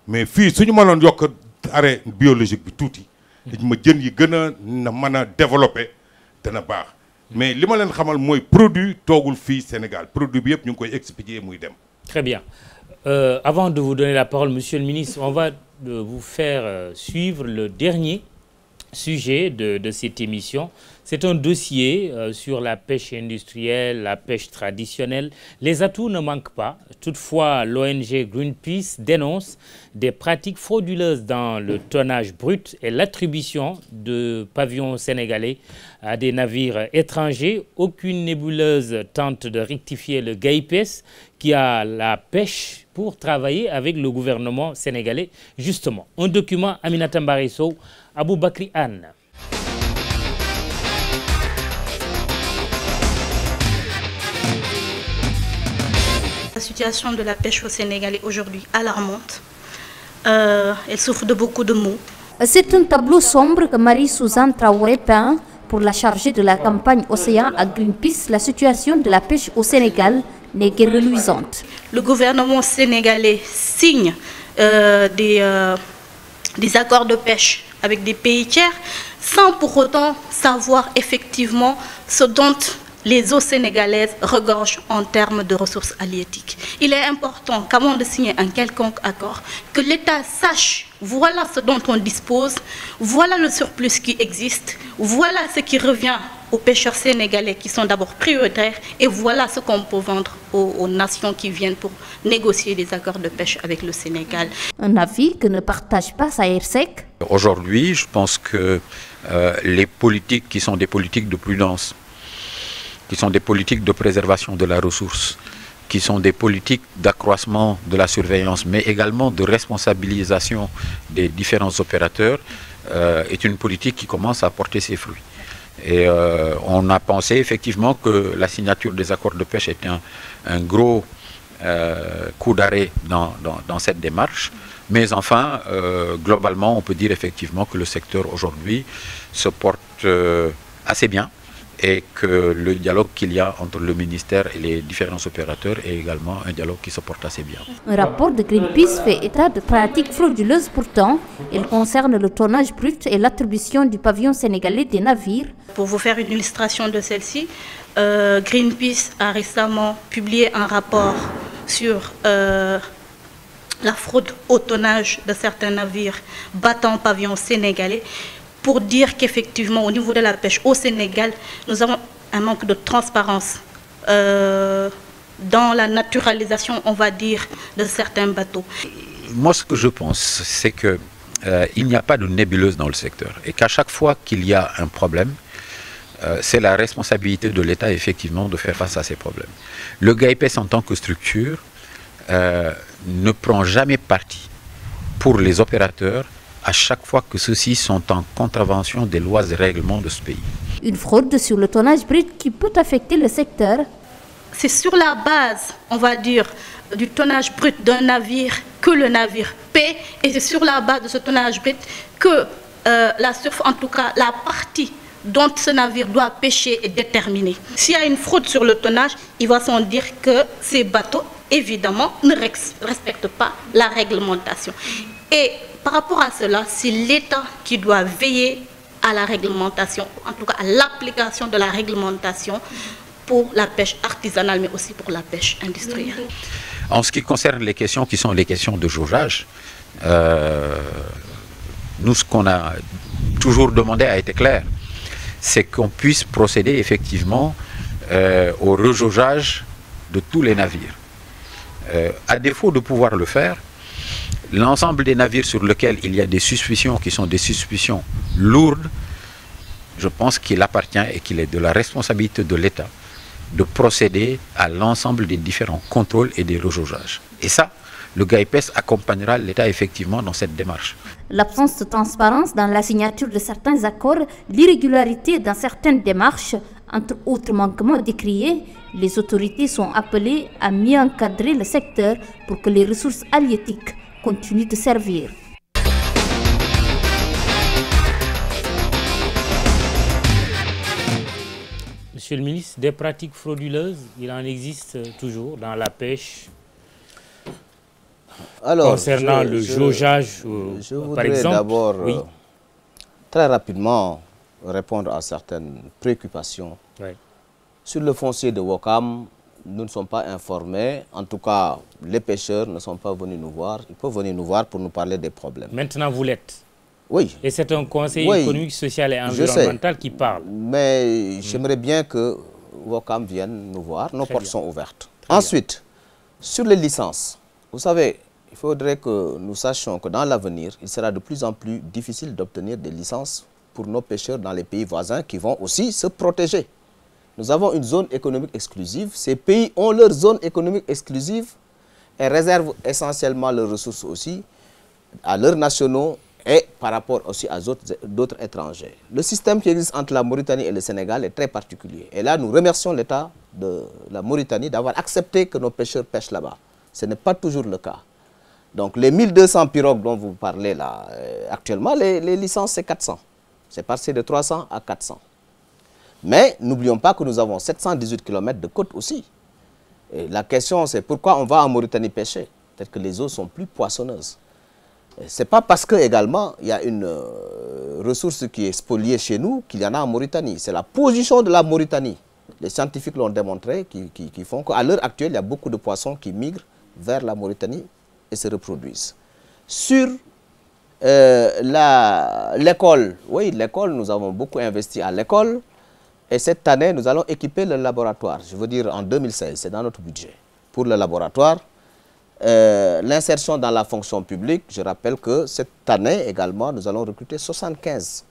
mais fii suñu mënoon yokk arrêt biologique bi tuuti ma jën yi gën a na mën a développer dana baax mais li ma leen xamal mooy produit toogul fii Sénégal produit bi yëpp ñu ngi koy expédier muy dem. Très bien. Avant de vous donner la parole, Monsieur le ministre, on va vous faire suivre le dernier sujet de cette émission. C'est un dossier sur la pêche industrielle, la pêche traditionnelle. Les atouts ne manquent pas. Toutefois, l'ONG Greenpeace dénonce des pratiques frauduleuses dans le tonnage brut et l'attribution de pavillons sénégalais à des navires étrangers. Aucune nébuleuse tente de rectifier le GAIPES qui a la pêche pour travailler avec le gouvernement sénégalais. Justement, un document Aminata Mbariso, Aboubakri Anne. La situation de la pêche au Sénégal est aujourd'hui alarmante. Elle souffre de beaucoup de maux. C'est un tableau sombre que Marie-Suzanne Traoré peint pour la chargée de la campagne Océan à Greenpeace. La situation de la pêche au Sénégal n'est guère reluisante. Le gouvernement sénégalais signe des accords de pêche avec des pays tiers sans pour autant savoir effectivement ce dont les eaux sénégalaises regorgent en termes de ressources halieutiques. Il est important qu'avant de signer un quelconque accord, que l'État sache voilà ce dont on dispose, voilà le surplus qui existe, voilà ce qui revient aux pêcheurs sénégalais qui sont d'abord prioritaires et voilà ce qu'on peut vendre aux nations qui viennent pour négocier des accords de pêche avec le Sénégal. Un avis que ne partage pas Saersek. Aujourd'hui, je pense que les politiques qui sont des politiques de prudence, qui sont des politiques de préservation de la ressource, qui sont des politiques d'accroissement de la surveillance, mais également de responsabilisation des différents opérateurs, est une politique qui commence à porter ses fruits. Et on a pensé effectivement que la signature des accords de pêche était un gros coup d'arrêt dans cette démarche. Mais enfin, globalement, on peut dire effectivement que le secteur aujourd'hui se porte assez bien, et que le dialogue qu'il y a entre le ministère et les différents opérateurs est également un dialogue qui se porte assez bien. Un rapport de Greenpeace fait état de pratiques frauduleuses pourtant. Il concerne le tonnage brut et l'attribution du pavillon sénégalais des navires. Pour vous faire une illustration de celle-ci, Greenpeace a récemment publié un rapport sur la fraude au tonnage de certains navires battant pavillon sénégalais, pour dire qu'effectivement, au niveau de la pêche au Sénégal, nous avons un manque de transparence dans la naturalisation, on va dire, de certains bateaux. Moi, ce que je pense, c'est qu'il n'y a pas de nébuleuse dans le secteur et qu'à chaque fois qu'il y a un problème, c'est la responsabilité de l'État, effectivement, de faire face à ces problèmes. Le GAIPES, en tant que structure, ne prend jamais parti pour les opérateurs à chaque fois que ceux-ci sont en contravention des lois et règlements de ce pays. Une fraude sur le tonnage brut qui peut affecter le secteur. C'est sur la base, on va dire, du tonnage brut d'un navire que le navire paie, et c'est sur la base de ce tonnage brut que en tout cas la partie dont ce navire doit pêcher est déterminée. S'il y a une fraude sur le tonnage, il va sans dire que ces bateaux, évidemment, ne respectent pas la réglementation. Et par rapport à cela, c'est l'État qui doit veiller à la réglementation, en tout cas à l'application de la réglementation pour la pêche artisanale, mais aussi pour la pêche industrielle. En ce qui concerne les questions qui sont les questions de jaugeage, nous, ce qu'on a toujours demandé a été clair, c'est qu'on puisse procéder effectivement au rejaugeage de tous les navires. À défaut de pouvoir le faire, l'ensemble des navires sur lesquels il y a des suspicions qui sont des suspicions lourdes, je pense qu'il appartient et qu'il est de la responsabilité de l'État de procéder à l'ensemble des différents contrôles et des rejaugeages. Et ça, le GAIPES accompagnera l'État effectivement dans cette démarche. L'absence de transparence dans la signature de certains accords, l'irrégularité dans certaines démarches, entre autres manquements décriés, les autorités sont appelées à mieux encadrer le secteur pour que les ressources halieutiques continue de servir. Monsieur le ministre, des pratiques frauduleuses, il en existe toujours dans la pêche. Alors, concernant le jaugeage, par exemple. D'abord, très rapidement, répondre à certaines préoccupations. Oui. Sur le foncier de Ouakam, nous ne sommes pas informés. En tout cas, les pêcheurs ne sont pas venus nous voir. Ils peuvent venir nous voir pour nous parler des problèmes. Maintenant, vous l'êtes. Oui. Et c'est un conseil économique, social et environnemental qui parle. Mais j'aimerais bien que Ouakam vienne nous voir. Nos portes sont ouvertes. Ensuite, sur les licences, vous savez, il faudrait que nous sachions que dans l'avenir, il sera de plus en plus difficile d'obtenir des licences pour nos pêcheurs dans les pays voisins qui vont aussi se protéger. Nous avons une zone économique exclusive. Ces pays ont leur zone économique exclusive et réservent essentiellement leurs ressources aussi à leurs nationaux et par rapport aussi à d'autres étrangers. Le système qui existe entre la Mauritanie et le Sénégal est très particulier. Et là, nous remercions l'État de la Mauritanie d'avoir accepté que nos pêcheurs pêchent là-bas. Ce n'est pas toujours le cas. Donc les 1200 pirogues dont vous parlez là, actuellement, les licences c'est 400. C'est passé de 300 à 400. Mais n'oublions pas que nous avons 718 km de côte aussi. Et la question c'est pourquoi on va en Mauritanie pêcher? Peut-être que les eaux sont plus poissonneuses. Ce n'est pas parce que également il y a une ressource qui est spoliée chez nous qu'il y en a en Mauritanie. C'est la position de la Mauritanie. Les scientifiques l'ont démontré, qui font qu'à l'heure actuelle, il y a beaucoup de poissons qui migrent vers la Mauritanie et se reproduisent. Sur l'école, oui, l'école, nous avons beaucoup investi à l'école. Et cette année, nous allons équiper le laboratoire. Je veux dire en 2016, c'est dans notre budget. Pour le laboratoire, l'insertion dans la fonction publique, je rappelle que cette année également, nous allons recruter 75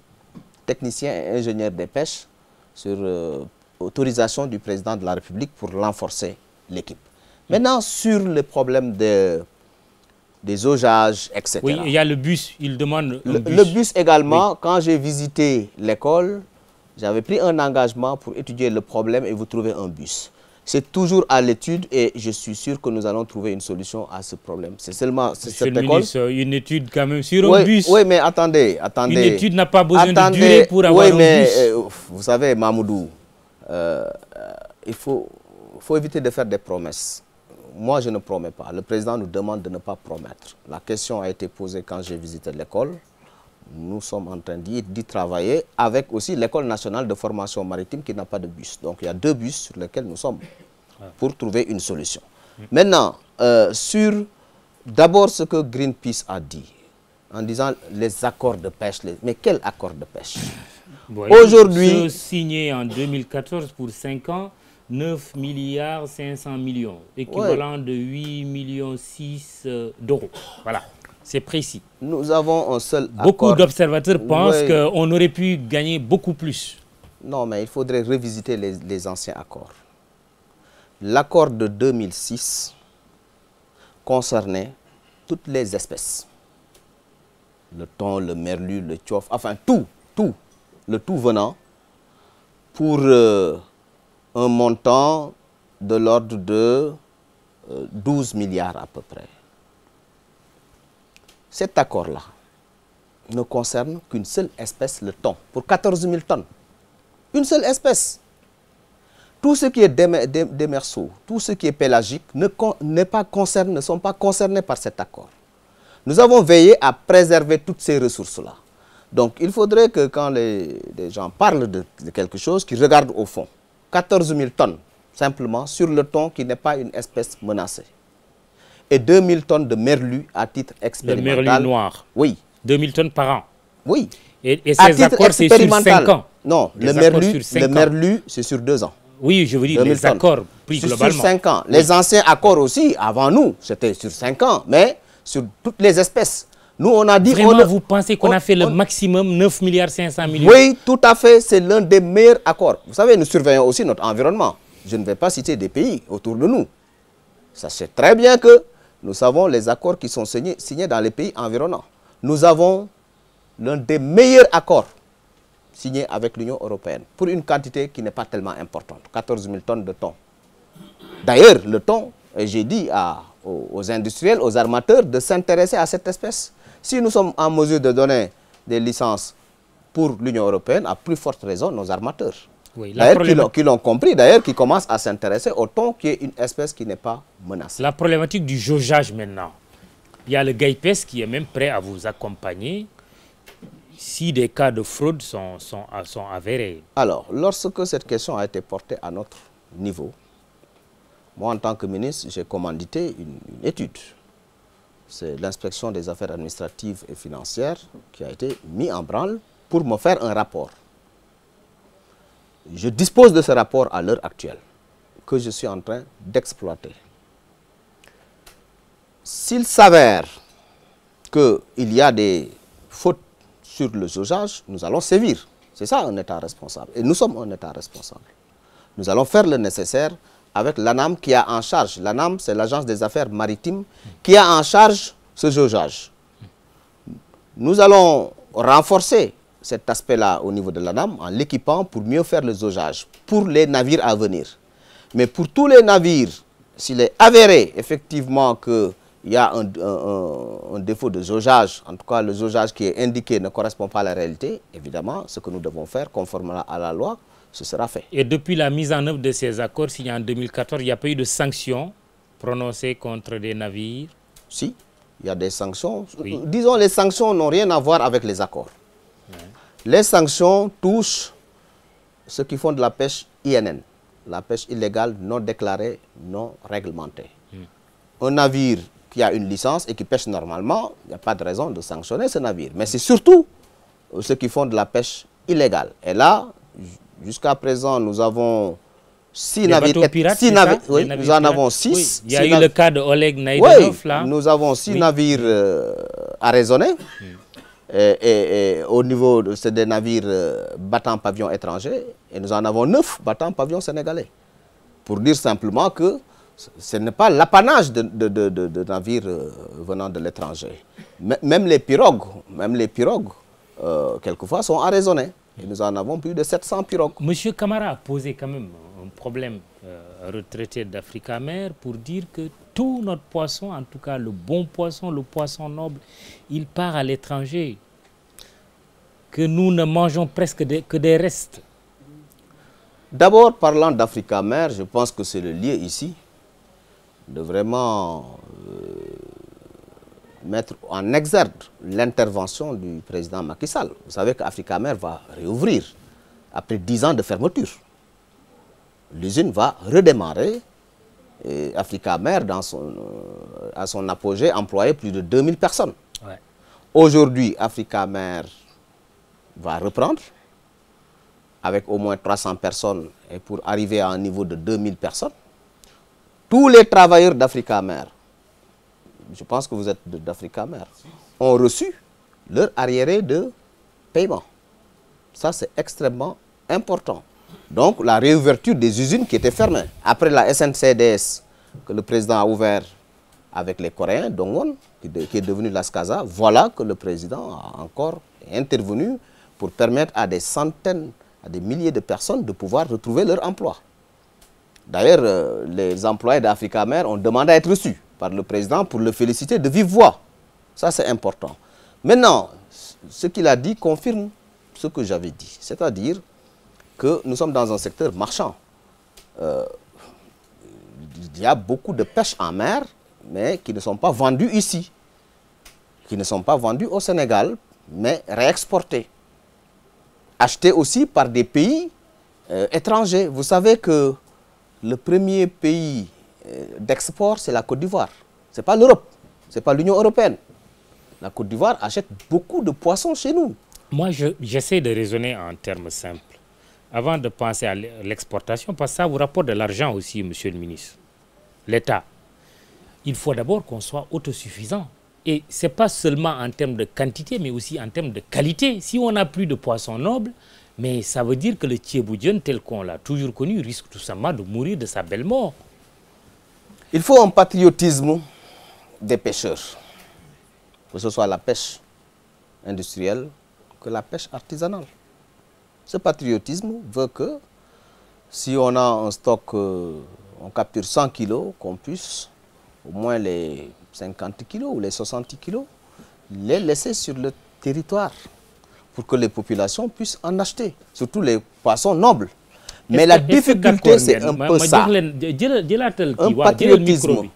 techniciens et ingénieurs des pêches sur autorisation du président de la République pour renforcer l'équipe. Maintenant, sur le problème des augeages, etc. Oui, il y a le bus, il demande un bus. Le bus également, oui. Quand j'ai visité l'école, j'avais pris un engagement pour étudier le problème et vous trouver un bus. C'est toujours à l'étude et je suis sûr que nous allons trouver une solution à ce problème. C'est seulement cette école. Ministre, une étude quand même sur un bus. Oui, mais attendez. Une étude n'a pas besoin de durer pour avoir un bus. Vous savez, Mamoudou, il faut éviter de faire des promesses. Moi, je ne promets pas. Le président nous demande de ne pas promettre. La question a été posée quand j'ai visité l'école. Nous sommes en train d'y travailler avec aussi l'École nationale de formation maritime qui n'a pas de bus. Donc, il y a 2 bus sur lesquels nous sommes pour trouver une solution. Maintenant, sur d'abord ce que Greenpeace a dit, en disant les accords de pêche. Mais quel accord de pêche? Aujourd'hui, signé en 2014 pour 5 ans, 9 milliards 500 millions, équivalent de 8 millions 6 d'euros. Voilà. C'est précis. Nous avons un seul accord. Beaucoup d'observateurs pensent qu'on aurait pu gagner beaucoup plus. Non, mais il faudrait revisiter les anciens accords. L'accord de 2006 concernait toutes les espèces. Le thon, le merlu, le tchof, enfin tout, le tout venant pour un montant de l'ordre de 12 milliards à peu près. Cet accord-là ne concerne qu'une seule espèce, le thon, pour 14 000 tonnes. Une seule espèce. Tout ce qui est démersaux, tout ce qui est pélagique ne sont pas concernés par cet accord. Nous avons veillé à préserver toutes ces ressources-là. Donc il faudrait que quand les gens parlent de quelque chose, qu'ils regardent au fond. 14 000 tonnes, simplement, sur le thon qui n'est pas une espèce menacée. Et 2000 tonnes de merlu à titre expérimental. Le merlu noir. Oui. 2000 tonnes par an. Oui. Et ces accords, c'est sur 5 ans. Non, le merlu, c'est sur 2 ans. Oui, je veux dire, les accords pris globalement. Sur 5 ans. Les anciens accords aussi, avant nous, c'était sur 5 ans, mais sur toutes les espèces. Nous, on a dit... Vraiment, vous pensez qu'on a fait le maximum, 9 milliards 500 millions? Oui, tout à fait. C'est l'un des meilleurs accords. Vous savez, nous surveillons aussi notre environnement. Je ne vais pas citer des pays autour de nous. Sachez très bien que nous savons les accords qui sont signés dans les pays environnants. Nous avons l'un des meilleurs accords signés avec l'Union européenne pour une quantité qui n'est pas tellement importante, 14 000 tonnes de thon. D'ailleurs, le thon, j'ai dit aux industriels, aux armateurs de s'intéresser à cette espèce. Si nous sommes en mesure de donner des licences pour l'Union européenne, à plus forte raison nos armateurs. Oui, d'ailleurs, qui l'ont compris, d'ailleurs, qui commencent à s'intéresser au thon, qui est une espèce qui n'est pas menacée. La problématique du jaugeage maintenant. Il y a le GAIPES qui est même prêt à vous accompagner si des cas de fraude sont avérés. Alors, lorsque cette question a été portée à notre niveau, moi, en tant que ministre, j'ai commandité une étude. c'est l'inspection des affaires administratives et financières qui a été mis en branle pour me faire un rapport. Je dispose de ce rapport à l'heure actuelle, que je suis en train d'exploiter. S'il s'avère qu'il y a des fautes sur le jaugage, nous allons sévir. C'est ça un État responsable. Et nous sommes un État responsable. Nous allons faire le nécessaire avec l'ANAM qui a en charge. L'ANAM, c'est l'Agence des affaires maritimes qui a en charge ce jaugage. Nous allons renforcer cet aspect-là au niveau de l'ANAM en l'équipant pour mieux faire le jaugage pour les navires à venir. Mais pour tous les navires, s'il est avéré effectivement qu'il y a un défaut de jaugage, en tout cas le jaugage qui est indiqué ne correspond pas à la réalité, évidemment, ce que nous devons faire conformément à la loi, ce sera fait. Et depuis la mise en œuvre de ces accords signés en 2014, il n'y a pas eu de sanctions prononcées contre des navires? Si, il y a des sanctions. Oui. Disons, les sanctions n'ont rien à voir avec les accords. Ouais. Les sanctions touchent ceux qui font de la pêche INN, la pêche illégale non déclarée, non réglementée. Un navire qui a une licence et qui pêche normalement, il n'y a pas de raison de sanctionner ce navire. Mais c'est surtout ceux qui font de la pêche illégale. Et là, jusqu'à présent, nous avons 6 navires. Pirates, oui, nous en avons 6. Oui. Il y a eu le cas de Oleg Naïdanov, là. Nous avons 6 navires arraisonnés. Et au niveau de des navires battant pavillon étranger, et nous en avons 9 battant pavillon sénégalais. Pour dire simplement que ce n'est pas l'apanage de navires venant de l'étranger. Même les pirogues, quelquefois, sont arraisonnés. Et nous en avons plus de 700 pirogues. Monsieur Camara a posé quand même un problème retraité d'Africa Mer pour dire que tout notre poisson, en tout cas le bon poisson, le poisson noble, il part à l'étranger. Que nous ne mangeons presque que des restes. D'abord, parlant d'Africa Mer, je pense que c'est le lieu ici de vraiment mettre en exergue l'intervention du président Macky Sall. Vous savez qu'Africa Mer va réouvrir après 10 ans de fermeture. L'usine va redémarrer. Et Africa Mer, à son apogée, employait plus de 2000 personnes. Ouais. Aujourd'hui, Africa Mer va reprendre avec au moins 300 personnes et pour arriver à un niveau de 2000 personnes. Tous les travailleurs d'Africa Mer, je pense que vous êtes d'Africa Mer, ont reçu leur arriéré de paiement. Ça, c'est extrêmement important. Donc, la réouverture des usines qui étaient fermées. Après la SNCDS que le président a ouvert avec les Coréens, Dongwon, qui est devenu la SCASA, voilà que le président a encore intervenu pour permettre à des centaines, à des milliers de personnes de pouvoir retrouver leur emploi. D'ailleurs, les employés d'Africa Mer ont demandé à être reçus par le président pour le féliciter de vive voix. Ça, c'est important. Maintenant, ce qu'il a dit confirme ce que j'avais dit. C'est-à-dire que nous sommes dans un secteur marchand. Il y a beaucoup de pêches en mer, mais qui ne sont pas vendues ici, qui ne sont pas vendues au Sénégal, mais réexportées. Achetées aussi par des pays étrangers. Vous savez que le premier pays d'export, c'est la Côte d'Ivoire. Ce n'est pas l'Europe, ce n'est pas l'Union européenne. La Côte d'Ivoire achète beaucoup de poissons chez nous. Moi, j'essaie de raisonner en termes simples. Avant de penser à l'exportation, parce que ça vous rapporte de l'argent aussi, monsieur le ministre. L'État. Il faut d'abord qu'on soit autosuffisant. Et ce n'est pas seulement en termes de quantité, mais aussi en termes de qualité. Si on n'a plus de poissons nobles, mais ça veut dire que le thiéboudion, tel qu'on l'a toujours connu, risque tout simplement de mourir de sa belle mort. Il faut un patriotisme des pêcheurs, que ce soit la pêche industrielle que la pêche artisanale. Ce patriotisme veut que si on a un stock, on capture 100 kilos, qu'on puisse au moins les 50 kilos ou les 60 kilos les laisser sur le territoire pour que les populations puissent en acheter, surtout les poissons nobles. Mais la difficulté, c'est un peu ça. Un patriotisme.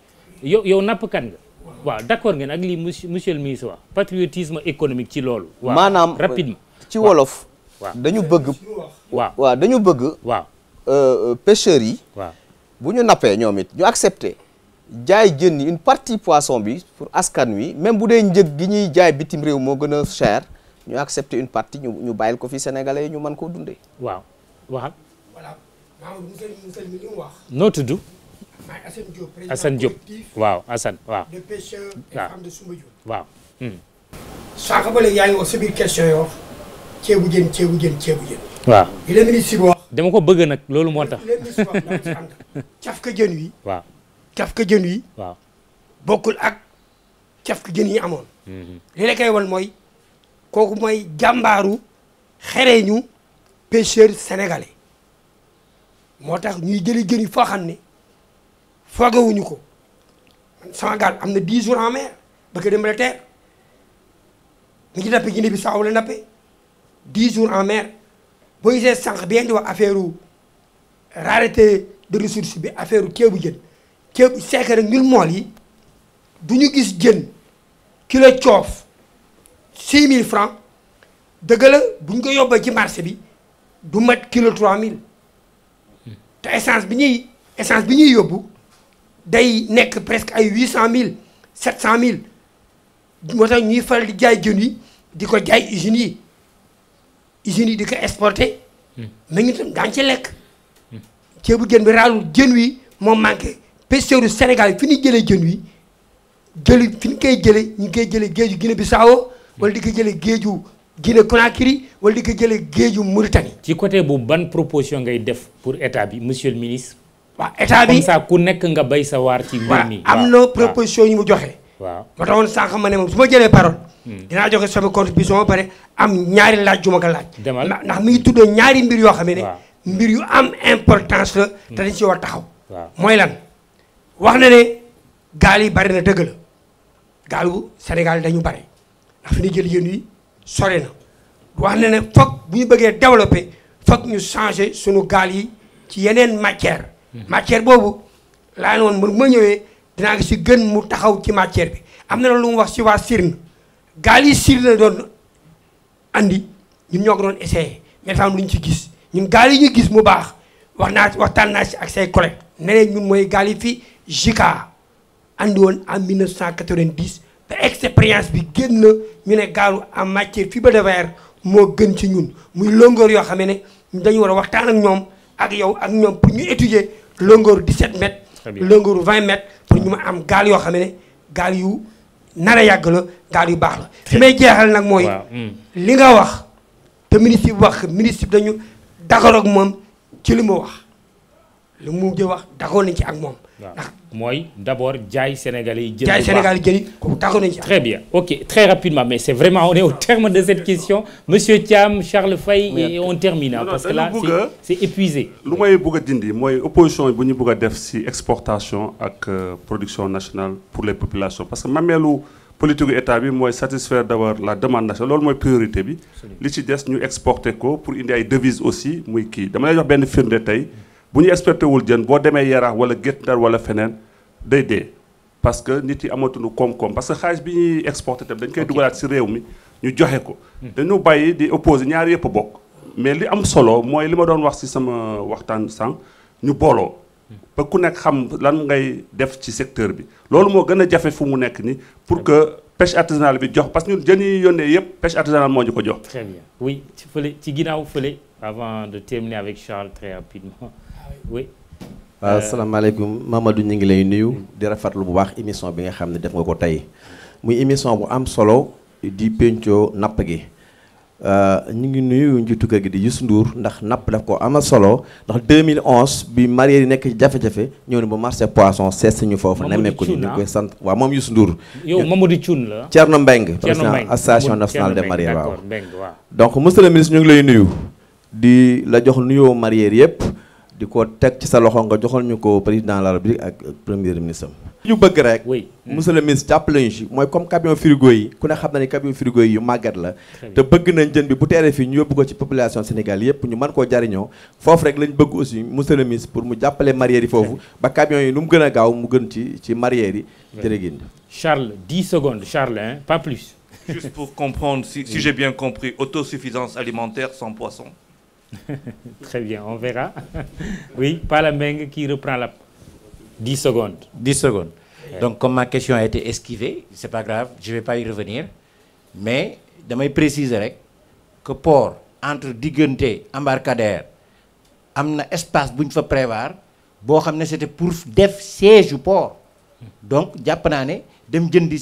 D'accord, monsieur le ministre, patriotisme économique, rapidement. Ci wolof dañu bëgg dañu bëgg pêcheurs yi bu ñu nappee ñoom it ñu accepter jaay jën yi une partie poisson bi pour askan wi même bu dee njëg gi ñuy jaay bitim réew moo gën a cher ñu accepter une partie ñu bàyyil ko fi sénégalais yi ñu mën koo dundee. waaw waxal. voilà Mamadou Moussa mi li mu wax. noo tudd. maay Assane Diop président Assane Diop collectif waaw Assane waaw. des pêcheurs et femmes de Soumbédioune. waaw. sànq ba léegi yaa ngi wax sa biir question yoo ceebu jën ceebu jën ceebu jën. waaw li la ministre bi wax. dama ko bëgg nag loolu moo tax. li la ministre wax dama ci ànd. cafka jën wi. waaw cafka jën wi. waaw bokkul ak cafka jën yi amoon. li la koy wan mooy kooku mooy jàmbaaru xereñu pêcheur sénégalais moo tax ñuy jëli jën yi foo xam ne foogewuñu ko man sama gaal am na 10 jours en mer bëgg dem la terre mi ngi nappe Guinée Bissau la nappe 10 jours en mer boo gisee sànq bi ngeen di wax affaire rareté de ressource bi affaire ceebu jën ceebu c'est que nag ñun mool yi du ñu gis jën kilo coof 6000 francs dëgg la bu ñu ko yóbbee ci marché bi du mat kilo 3000 te essence bi ñuy yóbbu day nekk presque ay 800000 700000 moo tax ñuy faral di jaay jën yi di ko jaay usines yi di ko exporté mais ñu tam daañu ci lekk ceebu jën bi raalu jën wi moo manqué pêcheurs Sénégal fi ñu jëlee jën wi fi ñu koy jëlee ñu ngi koy jëlee géeju Guinée Bissau wala di ko jëlee géeju Guinée Conakry wala di ko jëlee géeju Mauritanie. ci côté boobu ban proposition ngay def pour état bi monsieur le ministre. waaw état bi comme ça ku nekk nga bay sa waar ci mbir mi. am na proposition yi mu joxe. waaw ma taxoon sànq ma ne moom su ma jëlee parole. dinaa joxe sama contribution ba pare am ñaari laaj ju ma ko laaj. demal ndax mi ngi tuddee ñaari mbir yoo xam ne. mbir yu am importance la. te dañ ci war taxaw. mooy lan wax na ne gaal yi bari na dëgg la gaalu Sénégal dañu bari ndax fi ñu jël yéen yi sore na wax na ne foog bu ñu bëggee développer foog ñu changer sunu gaal yi ci yeneen matière boobu laa ne woon man ma ñëwee dinaa gis si gën mu taxaw ci matière bi am na lu mu wax si waa Sirne gaal yi Sirne doon andi ñun ñoo ko doon essayé mais dafa am lu ñu ci gis ñun gaal yi ñu gis mu baax waxtaan naa si ak say collègues neneen ñun mooy gaal yi fi JICA andi woon en 1990 ba expérience bi génn ñu ne gaalu en matière fibre de verre moo gën ci ñun muy longueur yoo xam ne dañu war a waxtaan ak ñoom ak yow ak ñoom pour ñu étudier longueur 17 mètres. longueur 20 mètres pour ñu ma am gaal yoo xam ne gaal yu nar a yàgg la gaal yu baax la. fi may jeexal nag mooy. li nga wax te ministre bi wax ministre bi dañu d'accord ak moom ci li mu wax li mu mujj wax d'accord nañ ci ak moom. ndax mooy d'abord jaay Sénégalais yi. jaay Sénégal jën yi kooku d'accord nañ ci. très bien ok très rapidement mais c'est vraiment on est au terme de cette question monsieur Thiam Charles Faye et on termine parce que là c'est épuisé. lu may bëgg a dindi mooy opposition bu ñu bëgg a def ci exportation ak production nationale pour les populations parce que mameelu politique gu état bi mooy satisfaire d'abord la demande nationale loolu mooy priorité bi. li ci des ñu exporter ko pour indi ay devises aussi muy kii dama lay jox benn firnde tey. bu ñu exporté wul jën boo demee Yaraax wala Guet Ndar wala feneen day dee parce que nit yi amatuñu koom-koom parce que xaalis bi ñuy exporté tam dañ koy dugalaat ci réew mi ñu joxe ko. dañu bàyyi di opposé ñaari yëpp a bokk. mais li am solo mooy li ma doon wax ci sama waxtaan sànq ñu booloo. ba ku nekk xam lan ngay def ci secteur bi loolu moo gën a jafe fu mu nekk ni pour que pêche artisanale bi jox parce que ñun jën yi yónnee yëpp pêche artisanale moo ñu ko jox. très bien oui ci fële ci ginnaaw fële avant de terminer avec Charles très rapidement. oui. waaw asalaamaaleykum Mamadou ñu ngi lay nuyu di rafetlu bu baax émission bi nga xam ne def nga ko tey muy émission bu am solo di pencoo napp gi ñu ngi nuyu njiitu kër gi di Youssou Ndour ndax napp daf ko ama solo ndax 2011 bi mareyeur yi nekk ci jafe-jafe ñëw ne ba marché poisson seet suñu foofu nemmeeku ñu koy sant waaw moom Youssou Ndour. yow Mamadou Thioune la. Thierno Mbengue président association nationale des mareyeurs waaw. donc monsieur le ministre ñu ngi lay nuyu di la jox nuyoo mareyeur yëpp. di ko teg ci sa loxo nga joxal ñu ko président de la République ak premier ministre am. ñu bëgg rek. oui monsieur le ministre jàppale ñu si mooy comme camion frigo yi ku ne xam na ni camion frigo yi yu màggat la. te bëgg nañ jën bi bu teeree fii ñu yóbbu ko ci population Sénégal yëpp ñu mën koo jariñoo foofu rek lañ bëgg aussi monsieur le ministre pour mu jàppale mareyeurs yi foofu ba camion yi nu mu gën a gaaw mu gën ci mareyeurs yi. jërëjëf. Charles 10 secondes Charles hein, pas plus. Juste pour comprendre si j'ai bien compris autosuffisance alimentaire sans poisson. Très bien, on verra. Oui, Pala Mbengue qui reprend la... 10 secondes. 10 secondes. Ouais. Donc, comme ma question a été esquivée, c'est pas grave, je vais pas y revenir. Mais, je vais préciser que port entre diggante embarcadère, il y a un espace pour prévoir, c'était pour def siège du port. Donc, Japonais, dem jëndi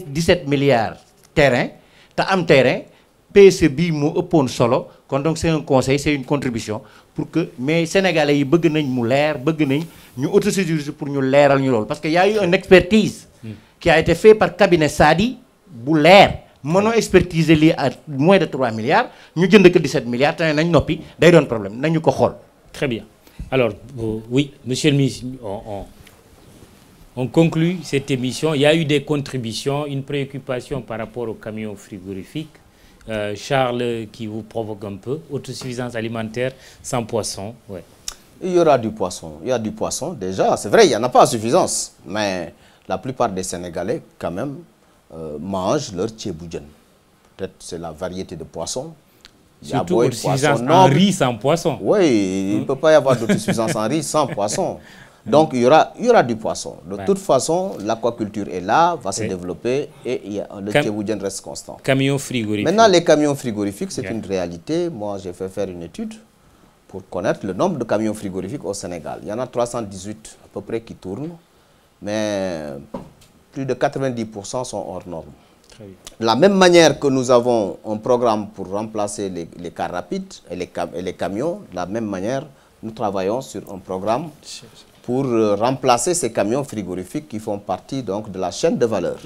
17 milliards terrain, ta am terrain, PSE bi mo ëppoon solo, donc c'est un conseil, c'est une contribution pour que mais Sénégalais yi bëgg nañ mu leer, bëgg nañ ñu autosaisir pour ñu léral ñu lool parce qu'il y a eu une expertise qui a été fait par cabinet Sadi bu leer. Mëno expertiser li à moins de 3 milliards, ñu jënd que 17 milliards, té nañ nopi, day doon problème, nañu ko xol. Très bien. Alors, oui, monsieur le ministre, on conclut cette émission. Il y a eu des contributions, une préoccupation par rapport aux camions frigorifiques. Charles, qui vous provoque un peu, autosuffisance alimentaire sans poisson. Ouais. Il y aura du poisson. Il y a du poisson déjà. C'est vrai, il n'y en a pas à suffisance. Mais la plupart des Sénégalais, quand même, mangent leur tchéboujen. Peut-être c'est la variété de poissons. Surtout autosuffisance en riz sans poisson. Oui, il ne peut pas y avoir d'autosuffisance en riz sans poisson. Donc il y aura du poisson. De toute façon, l'aquaculture est là, va se développer et le tchéboujen reste constant. Camions frigorifiques. Maintenant, les camions frigorifiques, c'est une réalité. Moi, j'ai fait faire une étude pour connaître le nombre de camions frigorifiques au Sénégal. Il y en a 318 à peu près qui tournent, mais plus de 90% sont hors normes. De la même manière que nous avons un programme pour remplacer les cars rapides et les camions, de la même manière, nous travaillons sur un programme pour remplacer ces camions frigorifiques qui font partie donc de la chaîne de valeur.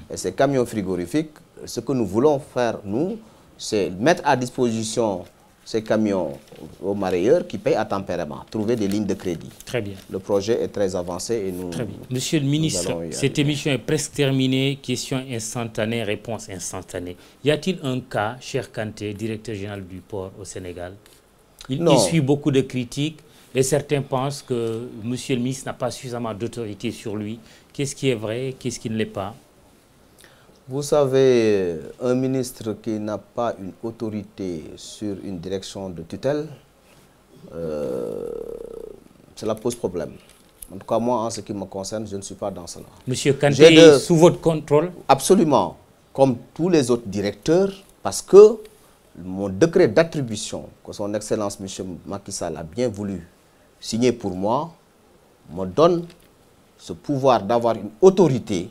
Et ces camions frigorifiques, ce que nous voulons faire, nous, c'est mettre à disposition ces camions aux marailleurs qui payent à tempérament, trouver des lignes de crédit. Très bien. Le projet est très avancé et nous... Très bien. Monsieur le ministre, cette émission est presque terminée. Question instantanée, réponse instantanée. Y a-t-il un cas, cher Kanté, directeur général du port au Sénégal? Il suit beaucoup de critiques et certains pensent que monsieur le ministre n'a pas suffisamment d'autorité sur lui. Qu'est-ce qui est vrai, qu'est-ce qui ne l'est pas? Vous savez, un ministre qui n'a pas une autorité sur une direction de tutelle, cela pose problème. En tout cas, moi, en ce qui me concerne, je ne suis pas dans cela. Monsieur Kanté est sous votre contrôle? Absolument, comme tous les autres directeurs, parce que mon décret d'attribution, que son Excellence M. Macky Sall a bien voulu signer pour moi, me donne ce pouvoir d'avoir une autorité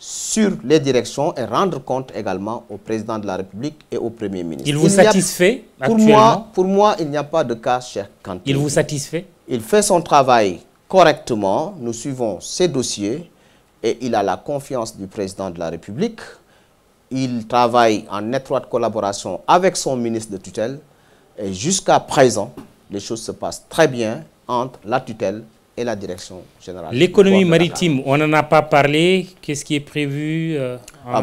sur les directions et rendre compte également au président de la République et au Premier ministre. Il vous satisfait actuellement? Pour moi, il n'y a pas de cas, cher Kanté. Il vous satisfait? Il fait son travail correctement, nous suivons ses dossiers et il a la confiance du président de la République. Il travaille en étroite collaboration avec son ministre de tutelle et jusqu'à présent, les choses se passent très bien entre la tutelle et la direction générale. L'économie maritime, on n'en a pas parlé. Qu'est-ce qui est prévu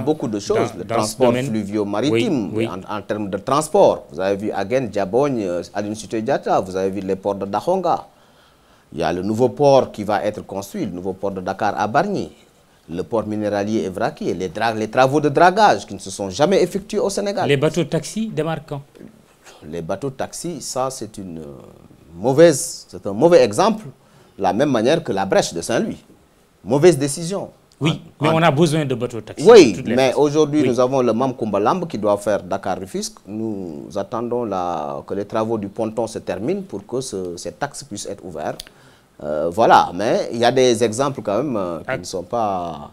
beaucoup de choses. Le transport fluvio-maritime, oui, oui. En termes de transport. Vous avez vu Agen, Diabogne, Aline Sitoé Diatta, vous avez vu les ports de Dakhonga. Il y a le nouveau port qui va être construit, le nouveau port de Dakar à Bargny. Le port minéralier Evraky, les travaux de dragage qui ne se sont jamais effectués au Sénégal. Les bateaux taxis démarquants. Les bateaux taxis, ça c'est un mauvais exemple. De la même manière que la brèche de Saint-Louis. Mauvaise décision. Oui, mais on a besoin de bateaux taxis. Oui, mais aujourd'hui, nous avons le Mam Koumbalamb qui doit faire Dakar-Rufisque. Nous attendons que les travaux du ponton se terminent pour que ces taxes puissent être ouvertes. Voilà, mais il y a des exemples quand même qui ne sont pas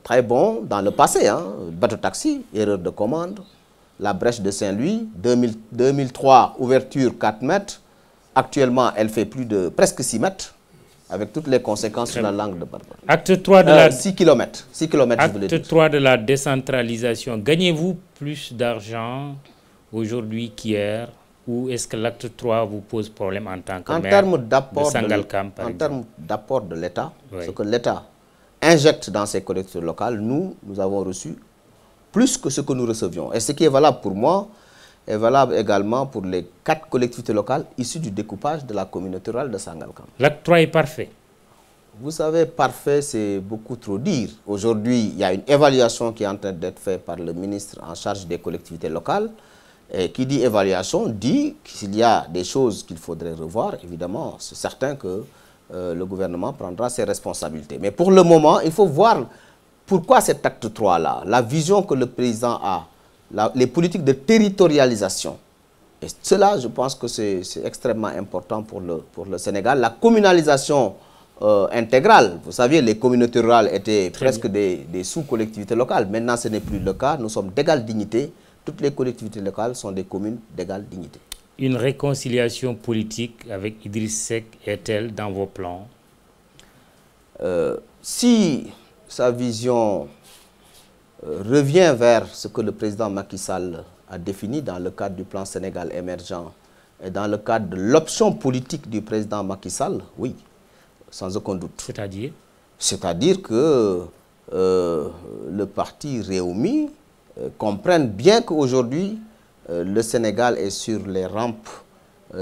très bons dans le passé. Bateau taxi, erreur de commande. La brèche de Saint-Louis, 2003, ouverture 4 mètres. Actuellement, elle fait presque 6 mètres, avec toutes les conséquences sur la langue de Barbara. Acte 3 de la... 6 km. 6 km, Acte 3 de la décentralisation. Gagnez-vous plus d'argent aujourd'hui qu'hier? Ou est-ce que l'acte 3 vous pose problème en tant que maire de Sangalkam, par exemple? En termes d'apport de l'État, ce que l'État injecte dans ses collectivités locales, nous avons reçu plus que ce que nous recevions. Et ce qui est valable pour moi est valable également pour les 4 collectivités locales issues du découpage de la communauté rurale de Sangalkam. L'acte 3 est parfait. Vous savez, parfait, c'est beaucoup trop dire. Aujourd'hui, il y a une évaluation qui est en train d'être faite par le ministre en charge des collectivités locales. Et qui dit évaluation dit qu'il y a des choses qu'il faudrait revoir. Évidemment, c'est certain que le gouvernement prendra ses responsabilités. Mais pour le moment, il faut voir pourquoi cet acte 3-là, la vision que le président a, les politiques de territorialisation. Et cela, je pense que c'est extrêmement important pour le Sénégal. La communalisation intégrale, vous savez, les communautés rurales étaient presque des sous-collectivités locales. Maintenant, ce n'est plus le cas. Nous sommes d'égale dignité. Toutes les collectivités locales sont des communes d'égale dignité. Une réconciliation politique avec Idriss Seck est-elle dans vos plans? Si sa vision revient vers ce que le président Macky Sall a défini dans le cadre du plan Sénégal émergent et dans le cadre de l'option politique du président Macky Sall, oui, sans aucun doute. C'est-à-dire? C'est-à-dire que le parti Réumi comprenne bien qu'aujourd'hui, le Sénégal est sur les rampes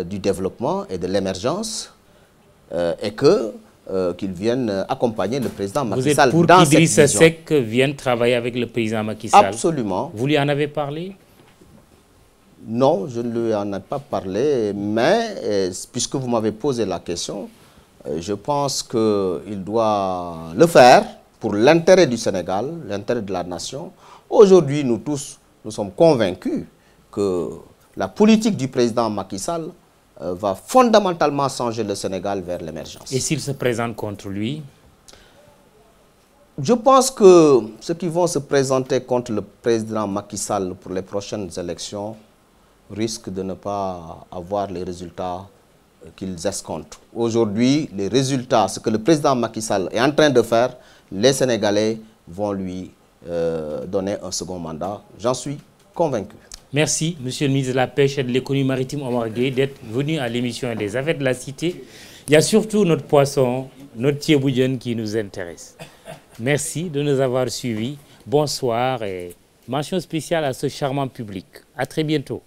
du développement et de l'émergence et qu'ils viennent accompagner le président Macky Sall dans cette vision. Vous êtes pour qu'Idrissa Seck vienne travailler avec le président Macky Sall? Absolument. Vous lui en avez parlé? Non, je ne lui en ai pas parlé, mais puisque vous m'avez posé la question, je pense qu'il doit le faire pour l'intérêt du Sénégal, l'intérêt de la nation. Aujourd'hui, nous tous, nous sommes convaincus que la politique du président Macky Sall va fondamentalement changer le Sénégal vers l'émergence. Et s'il se présente contre lui? Je pense que ceux qui vont se présenter contre le président Macky Sall pour les prochaines élections risquent de ne pas avoir les résultats qu'ils escomptent. Aujourd'hui, les résultats, ce que le président Macky Sall est en train de faire, les Sénégalais vont lui donner un second mandat. J'en suis convaincu. Merci, Monsieur le ministre de la Pêche et de l'Économie maritime, Omar Gueye, d'être venu à l'émission des Affaires de la Cité. Il y a surtout notre poisson, notre thieboudienne qui nous intéresse. Merci de nous avoir suivis. Bonsoir et mention spéciale à ce charmant public. À très bientôt.